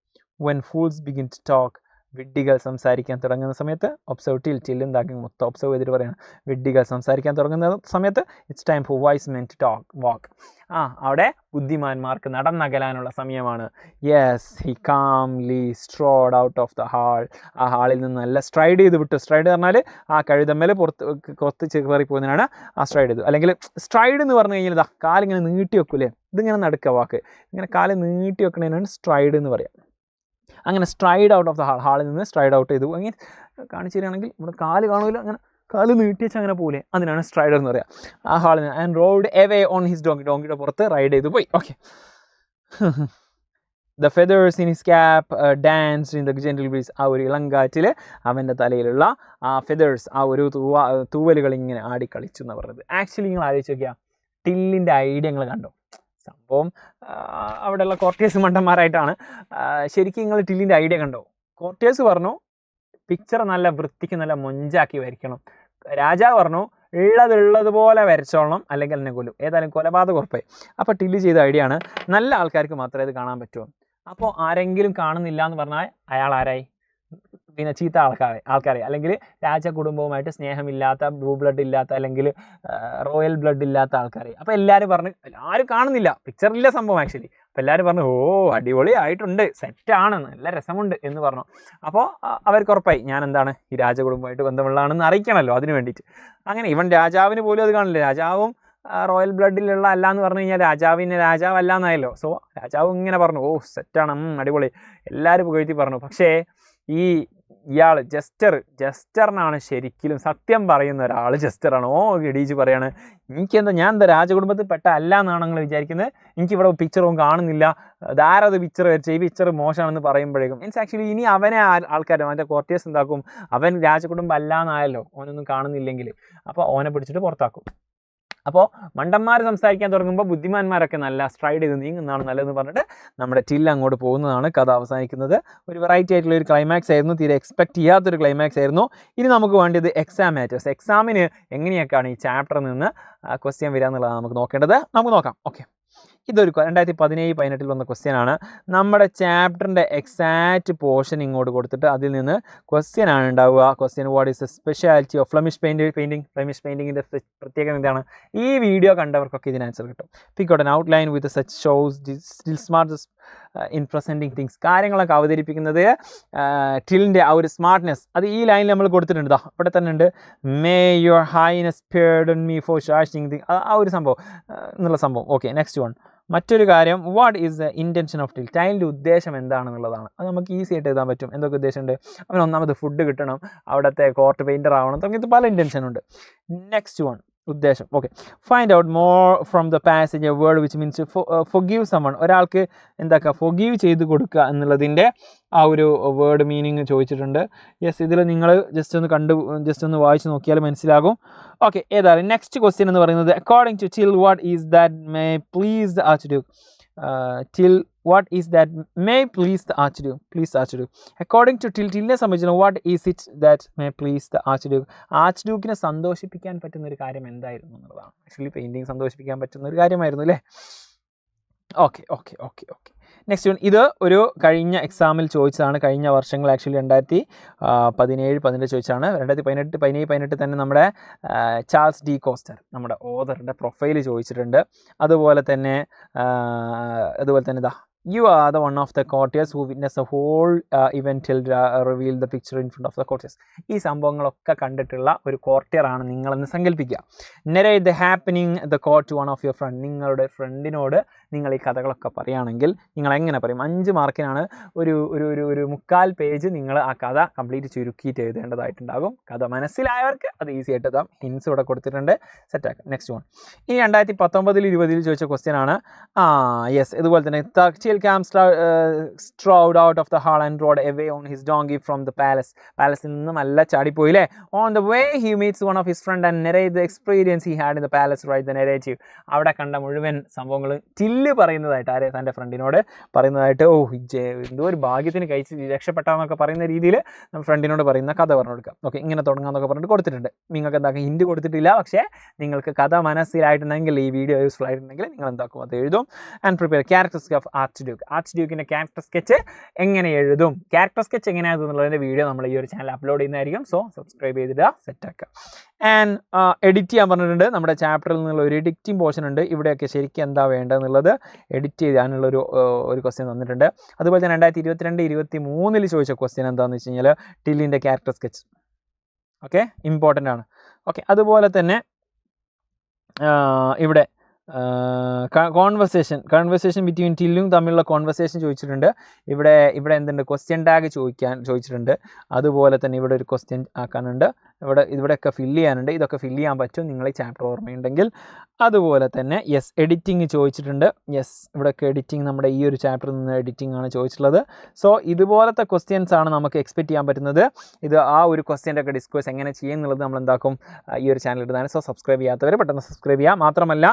When fools begin to talk, വിഡ്ഢികൾ സംസാരിക്കാൻ തുടങ്ങുന്ന സമയത്ത്, ഒബ്സർവ് ടിൽ എന്താക്കി മൊത്തം ഒബ്സർവ് ചെയ്തിട്ട് പറയണം, വിഡ്ഢികൾ സംസാരിക്കാൻ തുടങ്ങുന്ന സമയത്ത് it's time for wise men to walk, അവിടെ ബുദ്ധിമാന്മാർക്ക് നടന്നകലാനുള്ള സമയമാണ്. Yes, he calmly strode out of the hall, ആ ഹാളിൽ നിന്ന് നല്ല സ്ട്രൈഡ് ചെയ്ത് വിട്ടു. സ്ട്രൈഡ് പറഞ്ഞാൽ ആ കഴുതമ്മൽ പുറത്ത് കയറി പോകുന്നതിനാണ് ആ സ്ട്രൈഡ് ചെയ്തു. അല്ലെങ്കിൽ സ്ട്രൈഡ് എന്ന് പറഞ്ഞു കഴിഞ്ഞാൽ ഇതാ കാലിങ്ങനെ നീട്ടി വെക്കൂലേ, ഇതിങ്ങനെ നടക്കുക വാക്ക്, ഇങ്ങനെ കാല് നീട്ടി വെക്കണതിനാണ് സ്ട്രൈഡ് എന്ന് പറയുക. അങ്ങനെ സ്ട്രൈഡ് ഔട്ട് ഓഫ് ദ ഹാളിൽ നിന്ന് സ്ട്രൈഡ് ഔട്ട് ചെയ്തു. അങ്ങനെ കാണിച്ചു തരികയാണെങ്കിൽ ഇവിടെ കാല് കാണൂല, അങ്ങനെ കാല് നീട്ടി വെച്ച് അങ്ങനെ പോലെ, അതിനാണ് സ്ട്രൈഡർ എന്ന് പറയുക. ആ ഹാളിൽ നിന്ന് and rode away on his ഡോങ്കിയുടെ പുറത്ത് റൈഡ് ചെയ്ത് പോയി. Okay, the feathers in his cap dance in the gentle breeze, ആ ഒരു ഇളങ്കാറ്റിൽ അവൻ്റെ തലയിലുള്ള ആ ഫെദേഴ്സ്, ആ ഒരു തൂവലുകൾ ഇങ്ങനെ ആടിക്കളിച്ചു എന്ന് പറഞ്ഞത്. ആക്ച്വലി നിങ്ങൾ ആലോചിച്ച് നോക്കിയാൽ ടില്ലിൻ്റെ ഐഡിയ നിങ്ങൾ കണ്ടോ? സംഭവം അവിടെയുള്ള കോർട്ടിയേഴ്സ് മണ്ടന്മാരായിട്ടാണ്. ശരിക്കും നിങ്ങൾ ടില്ലിൻ്റെ ഐഡിയ കണ്ടോ? കോർട്ടിയേഴ്സ് പറഞ്ഞു പിക്ചർ നല്ല വൃത്തിക്ക് നല്ല മൊഞ്ചാക്കി വരയ്ക്കണം, രാജാവ് പറഞ്ഞു ഉള്ളതുപോലെ വരച്ചോളണം അല്ലെങ്കിൽ എന്നെ കൊല്ലും, ഏതായാലും കൊലപാതകം ഉറപ്പായി. അപ്പോൾ ടില്ല് ചെയ്ത ഐഡിയ ആണ്, നല്ല ആൾക്കാർക്ക് മാത്രമേ ഇത് കാണാൻ പറ്റുമോ. അപ്പോൾ ആരെങ്കിലും കാണുന്നില്ല എന്ന് പറഞ്ഞാൽ അയാൾ ആരായി? പിന്നെ ചീത്ത ആൾക്കാരെ അല്ലെങ്കിൽ രാജകുടുംബവുമായിട്ട് സ്നേഹമില്ലാത്ത, ബ്ലൂ ബ്ലഡ് ഇല്ലാത്ത അല്ലെങ്കിൽ റോയൽ ബ്ലഡ് ഇല്ലാത്ത ആൾക്കാരെ. അപ്പോൾ എല്ലാവരും പറഞ്ഞു, എല്ലാവരും കാണുന്നില്ല, പിക്ചറില്ല സംഭവം ആക്ച്വലി. അപ്പോൾ എല്ലാവരും പറഞ്ഞു ഓ അടിപൊളി ആയിട്ടുണ്ട്, സെറ്റാണ്, നല്ല രസമുണ്ട് എന്ന് പറഞ്ഞു. അപ്പോൾ അവർക്ക് ഉറപ്പായി ഞാൻ എന്താണ് ഈ രാജകുടുംബമായിട്ട് ബന്ധമുള്ളതാണെന്ന് അറിയിക്കണമല്ലോ, അതിന് വേണ്ടിയിട്ട്. അങ്ങനെ ഇവൻ രാജാവിന് പോലും അത് കാണില്ല, രാജാവും റോയൽ ബ്ലഡിലുള്ള അല്ല എന്ന് പറഞ്ഞു കഴിഞ്ഞാൽ രാജാവല്ല എന്നായല്ലോ. സോ രാജാവ് ഇങ്ങനെ പറഞ്ഞു ഓ സെറ്റാണ്, അടിപൊളി, എല്ലാവരും പുകഴ്ത്തി പറഞ്ഞു. പക്ഷേ ഇയാൾ ജസ്റ്ററിനാണ് ശരിക്കും സത്യം പറയുന്ന ഒരാൾ ജസ്റ്ററാണ്. ഇടീച്ച് പറയാണ് എനിക്കെന്താ, ഞാൻ എന്താ രാജകുടുംബത്തിൽ പെട്ട അല്ല എന്നാണ് നിങ്ങൾ വിചാരിക്കുന്നത്, എനിക്കിവിടെ പിക്ചറും കാണുന്നില്ല, ധാരാളം പിക്ചർ വരച്ച് ഈ പിക്ചർ മോശമാണെന്ന് പറയുമ്പോഴേക്കും മീൻസ് ആക്ച്വലി ഇനി അവനെ ആൾക്കാർ മറ്റേ കോർട്ടിയേഴ്സ് എന്താക്കും, അവൻ രാജകുടുംബം അല്ല എന്നായല്ലോ, ഓനൊന്നും കാണുന്നില്ലെങ്കിൽ, അപ്പോൾ ഓനെ പിടിച്ചിട്ട് പുറത്താക്കും. അപ്പോൾ മണ്ടന്മാർ സംസാരിക്കാൻ തുടങ്ങുമ്പോൾ ബുദ്ധിമാന്മാരൊക്കെ നല്ല സ്ട്രൈഡ് ചെയ്ത് നീങ്ങുന്നതാണ് നല്ലതെന്ന് പറഞ്ഞിട്ട് നമ്മുടെ ടില്ല് അങ്ങോട്ട് പോകുന്നതാണ് കഥ അവസാനിക്കുന്നത്. ഒരു വെറൈറ്റി ആയിട്ടുള്ള ഒരു ക്ലൈമാക്സ് ആയിരുന്നു, തീരെ എക്സ്പെക്ട് ചെയ്യാത്തൊരു ക്ലൈമാക്സ് ആയിരുന്നു. ഇനി നമുക്ക് വേണ്ടത് എക്സാം മാറ്റേഴ്സ്. എക്സാമിന് എങ്ങനെയൊക്കെയാണ് ഈ ചാപ്റ്ററിൽ നിന്ന് ക്വസ്റ്റ്യൻ വരിക എന്നുള്ളതാണ് നമുക്ക് നോക്കേണ്ടത്. നമുക്ക് നോക്കാം. ഓക്കെ, ഇതൊരു 2017-18 വന്ന ക്വസ്റ്റ്യൻ ആണ്. നമ്മുടെ ചാപ്റ്ററിൻ്റെ എക്സാക്റ്റ് പോർഷൻ ഇങ്ങോട്ട് കൊടുത്തിട്ട് അതിൽ നിന്ന് ക്വസ്റ്റ്യൻ ആണ് ഉണ്ടാവുക. Question what is the speciality of Flemish painting, Flemish പെയിൻറ്റിങ്ങിൻ്റെ പ്രത്യേകത എന്താണ്? ഈ വീഡിയോ കണ്ടവർക്കൊക്കെ ഇതിന് ആൻസർ കിട്ടും. Pick out an outline with such shows still smart in presenting things. കാര്യങ്ങളൊക്കെ അവതരിപ്പിക്കുന്നത് ടില്ലിൻ്റെ ആ ഒരു സ്മാർട്ട്നെസ് അത് ഈ ലൈനിൽ നമ്മൾ കൊടുത്തിട്ടുണ്ട്. അവിടെ തന്നെ ഉണ്ട്, may your highness pardon me for such thing, ആ ഒരു സംഭവം എന്നുള്ള സംഭവം. Okay, next one. മറ്റൊരു കാര്യം, what is the intention of Till, ടൈലിൻ്റെ ഉദ്ദേശം എന്താണെന്നുള്ളതാണ്. അത് നമുക്ക് ഈസി ആയിട്ട് എഴുതാൻ പറ്റും. എന്തൊക്കെ ഉദ്ദേശമുണ്ട്? അവൻ ഒന്നാമത് ഫുഡ് കിട്ടണം, അവിടുത്തെ കോർട്ട് പെയിൻറ്റർ ആവണം, തുടങ്ങിയിട്ട് പല ഇൻറ്റൻഷനുണ്ട്. നെക്സ്റ്റ് വൺ, ഉദ്ദേശം. Okay, find out more from the passage a word which means forgive summon. ഒരാൾക്ക് എന്താക്കുക, ഫൊഗീവ് ചെയ്ത് കൊടുക്കുക എന്നുള്ളതിൻ്റെ ആ ഒരു വേർഡ് മീനിങ് ചോദിച്ചിട്ടുണ്ട്. യെസ്, ഇതിൽ നിങ്ങൾ ജസ്റ്റ് ഒന്ന് വായിച്ച് നോക്കിയാൽ മനസ്സിലാകും. ഓക്കെ, ഏതാണ് നെക്സ്റ്റ് ക്വസ്റ്റ്യൻ എന്ന് പറയുന്നത്, according to till what is that may please the archduke. Till what is that may please the archduke. Please the archduke. According to ടില്ലിനെ സംബന്ധിച്ചിടത്തോളം what is it that may please the archduke. ആർച്ച്ഡ്യൂക്കിനെ സന്തോഷിപ്പിക്കാൻ പറ്റുന്ന ഒരു കാര്യം എന്തായിരുന്നു എന്നുള്ളതാണ്. Actually painting സന്തോഷിപ്പിക്കാൻ പറ്റുന്ന ഒരു കാര്യമായിരുന്നു അല്ലേ. Okay okay okay okay next one. ഇത് ഒരു കഴിഞ്ഞ എക്സാമിൽ ചോദിച്ചതാണ്. കഴിഞ്ഞ വർഷങ്ങൾ ആക്ച്വലി 2017-18 ചോദിച്ചതാണ്. 2018 തന്നെ നമ്മുടെ ചാൾസ് ഡി കോസ്റ്റർ നമ്മുടെ ഓതറിൻ്റെ പ്രൊഫൈൽ ചോദിച്ചിട്ടുണ്ട്. അതുപോലെ തന്നെ ഇതാ, you are the one of the courtiers who witnessed the whole event till reveal the picture in front of the courtiers. ഈ സംഭവങ്ങളൊക്കെ കണ്ടിട്ടുള്ള ഒരു കോർട്ടിയർ ആണ് നിങ്ങളെന്ന് സങ്കല്പിക്കുക. narrate the happening the court to one of your friend. നിങ്ങളുടെ ഫ്രണ്ടിനോട് നിങ്ങൾ ഈ കഥകളൊക്കെ പറയുകയാണെങ്കിൽ നിങ്ങൾ എങ്ങനെ പറയും? 5 മാർക്കിനാണ്. ഒരു 3/4 പേജ് നിങ്ങൾ ആ കഥ കംപ്ലീറ്റ് ചുരുക്കിയിട്ട് എഴുതേണ്ടതായിട്ടുണ്ടാകും. കഥ മനസ്സിലായവർക്ക് അത് ഈസി ആയിട്ട് എഴുതാം. ഹിൻസ് ഇവിടെ കൊടുത്തിട്ടുണ്ട്. സെറ്റാക്കാം. Next one. ഇനി 2019-20 ചോദിച്ച ക്വസ്റ്റ്യൻ ആണ്. യെസ്, ഇതുപോലെ തന്നെ Takhtil came strode out of the hall and rode away on his donkey from the palace. പാലസിൽ നിന്നും നല്ല ചാടിപ്പോയില്ലേ. On the way he meets one of his friend and narrate the experience he had in the palace. Write the narrative. അവിടെ കണ്ട മുഴുവൻ സംഭവങ്ങളും till പറയുന്നതായിട്ട്, ആരെ തൻ്റെ ഫ്രണ്ടിനോട് പറയുന്നതായിട്ട്, എന്തോ ഒരു ഭാഗ്യത്തിന് കഴിച്ച് രക്ഷപ്പെട്ടാന്നൊക്കെ പറയുന്ന രീതിയിൽ നമ്മൾ ഫ്രണ്ടിനോട് പറയുന്ന കഥ പറഞ്ഞു കൊടുക്കാം. ഓക്കെ, ഇങ്ങനെ തുടങ്ങാമെന്നൊക്കെ പറഞ്ഞിട്ട് കൊടുത്തിട്ടുണ്ട്. നിങ്ങൾക്ക് എന്താക്കും, ഹിൻഡ് കൊടുത്തിട്ടില്ല. പക്ഷേ നിങ്ങൾക്ക് കഥ മനസ്സിലായിട്ടുണ്ടെങ്കിൽ, ഈ വീഡിയോ യൂസ്ഫുൾ ആയിട്ടുണ്ടെങ്കിൽ നിങ്ങൾ എന്താക്കും, അത് എഴുതും. ആൻഡ് പ്രിപ്പയർ ക്യാരക്ടേഴ്സ് ഓഫ് ആർച്ച്ഡ്യൂക്കിൻ്റെ ക്യാരക്ടർ സ്കെച്ച് എങ്ങനെ എഴുതും, ക്യാരക്ടർ സ്കെച്ച് എങ്ങനെയാണെന്നുള്ളതിൻ്റെ വീഡിയോ നമ്മൾ ഈ ഒരു ചാനൽ അപ്ലോഡ് ചെയ്യുന്നതായിരിക്കും. സോ സബ്സ്ക്രൈബ് ചെയ്തിട്ട് സെറ്റാക്കുക. ആൻഡ് എഡിറ്റ് ചെയ്യാൻ പറഞ്ഞിട്ടുണ്ട്. നമ്മുടെ ചാപ്റ്ററിൽ നിന്നുള്ള ഒരു എഡിറ്റിംഗ് പോർഷൻ ഉണ്ട്. ഇവിടെയൊക്കെ ശരിക്കും എന്താ വേണ്ടതെന്നുള്ളത് എഡിറ്റ് ചെയ്യാനുള്ള ഒരു ക്വസ്റ്റ്യൻ തന്നിട്ടുണ്ട്. അതുപോലെ തന്നെ 2022-23 ചോദിച്ച ക്വസ്റ്റ്യൻ എന്താണെന്ന് വെച്ച് കഴിഞ്ഞാൽ ടില്ലിൻ്റെ ക്യാരക്ടർ സ്കെച്ച്. ഓക്കെ, ഇമ്പോർട്ടൻ്റ് ആണ്. ഓക്കെ, അതുപോലെ തന്നെ ഇവിടെ കോൺവെർസേഷൻ ബിറ്റ്വീൻ ടില്ലും തമ്മിലുള്ള കോൺവെർസേഷൻ ചോദിച്ചിട്ടുണ്ട്. ഇവിടെ എന്തുണ്ട്, ക്വസ്റ്റ്യൻ ടാഗ് ചോദിച്ചിട്ടുണ്ട്. അതുപോലെ തന്നെ ഇവിടെ ഒരു ക്വസ്റ്റ്യൻ ആക്കാനുണ്ട്. ഇവിടെയൊക്കെ ഫില്ല് ചെയ്യാനുണ്ട്. ഇതൊക്കെ ഫില്ല് ചെയ്യാൻ പറ്റും നിങ്ങൾ ഈ ചാപ്റ്റർ ഓർമ്മയുണ്ടെങ്കിൽ. അതുപോലെ തന്നെ യെസ്, എഡിറ്റിംഗ് ചോദിച്ചിട്ടുണ്ട്. യെസ്, ഇവിടെയൊക്കെ എഡിറ്റിംഗ് നമ്മുടെ ഈ ഒരു ചാപ്റ്ററിൽ നിന്ന് എഡിറ്റിംഗ് ആണ് ചോദിച്ചിട്ടുള്ളത്. സോ ഇതുപോലത്തെ ക്വസ്റ്റ്യൻസ് ആണ് നമുക്ക് എക്സ്പെക്റ്റ് ചെയ്യാൻ പറ്റുന്നത്. ഇത് ആ ഒരു ക്വസ്റ്റ്യൻ്റെ ഒക്കെ ഡിസ്കസ് എങ്ങനെ ചെയ്യുന്നുള്ളത് നമ്മൾ എന്താക്കും, ഈ ഒരു ചാനൽ ഇടുന്നതാണ്. സോ സബ്സ്ക്രൈബ് ചെയ്യാത്തവർ പെട്ടെന്ന് സബ്സ്ക്രൈബ് ചെയ്യുക. മാത്രമല്ല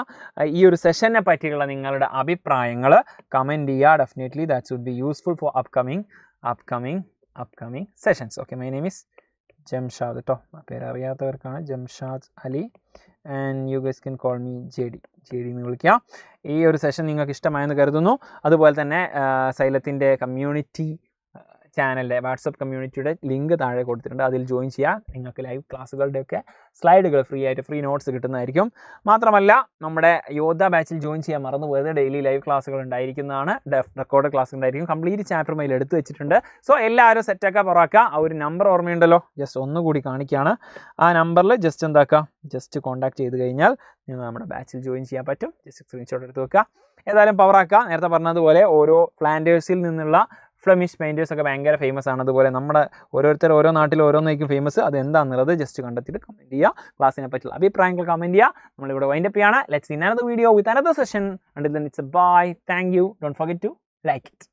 ഈ ഒരു സെഷനെ പറ്റിയുള്ള നിങ്ങളുടെ അഭിപ്രായങ്ങൾ കമൻറ്റ് ചെയ്യുക. Definitely that's would be useful for upcoming sessions. Okay, my name is Jamshad കേട്ടോ. പേര് അറിയാത്തവർക്കാണ് Jamshad Ali. And you guys can call me J D എന്ന് വിളിക്കുക. ഈ ഒരു സെഷൻ നിങ്ങൾക്ക് ഇഷ്ടമായെന്ന് കരുതുന്നു. അതുപോലെ തന്നെ സൈലത്തിൻ്റെ കമ്മ്യൂണിറ്റി ചാനലിൻ്റെ വാട്സപ്പ് കമ്മ്യൂണിറ്റിയുടെ ലിങ്ക് താഴെ കൊടുത്തിട്ടുണ്ട്. അതിൽ ജോയിൻ ചെയ്യുക. നിങ്ങൾക്ക് ലൈവ് ക്ലാസ്സുകളുടെയൊക്കെ സ്ലൈഡുകൾ ഫ്രീ നോട്ട്സ് കിട്ടുന്നതായിരിക്കും. മാത്രമല്ല നമ്മുടെ യോദ്ധ ബാച്ചിൽ ജോയിൻ ചെയ്യാൻ മറന്നു പോയത്, ഡെയിലി ലൈവ് ക്ലാസ്സുകൾ ഉണ്ടായിരിക്കുന്നതാണ്. റെക്കോർഡ് ക്ലാസ് ഉണ്ടായിരിക്കും. കംപ്ലീറ്റ് ചാപ്റ്റർ മെയിൽ എടുത്ത് വെച്ചിട്ടുണ്ട്. സോ എല്ലാവരും സെറ്റാക്കുക, പൊറാക്കുക. ആ ഒരു നമ്പർ ഓർമ്മയുണ്ടല്ലോ, ജസ്റ്റ് ഒന്നുകൂടി കാണിക്കുകയാണ്. ആ നമ്പറിൽ ജസ്റ്റ് കോൺടാക്ട് ചെയ്ത് കഴിഞ്ഞാൽ നിങ്ങൾ നമ്മുടെ ബാച്ചിൽ ജോയിൻ ചെയ്യാൻ പറ്റും. ജസ്റ്റ് സ്ക്രീൻഷോട്ട് എടുത്ത് വെക്കുക. ഏതായാലും പവറാക്കുക. നേരത്തെ പറഞ്ഞതുപോലെ ഓരോ ഫ്ലാൻഡേഴ്സിൽ നിന്നുള്ള ഫ്ലെമിഷ് പെയിൻറ്റേഴ്സ് ഒക്കെ ഭയങ്കര ഫേമസ് ആണ്. അതുപോലെ നമ്മുടെ ഓരോ നാട്ടിൽ ഓരോന്നായിരിക്കും ഫേമസ്. അത് എന്താണെന്നുള്ളത് ജസ്റ്റ് കണ്ടെത്തിയിട്ട് കമൻറ്റ് ചെയ്യുക. ക്ലാസ്സിനെ പറ്റിയുള്ള അഭിപ്രായങ്ങൾ കമൻറ്റ് ചെയ്യുക. നമ്മളിവിടെ വൈൻഡപ്പ് ചെയ്യാണ്. Let's see another video with another session. Until then it's a bye. Thank you. Don't forget to like it.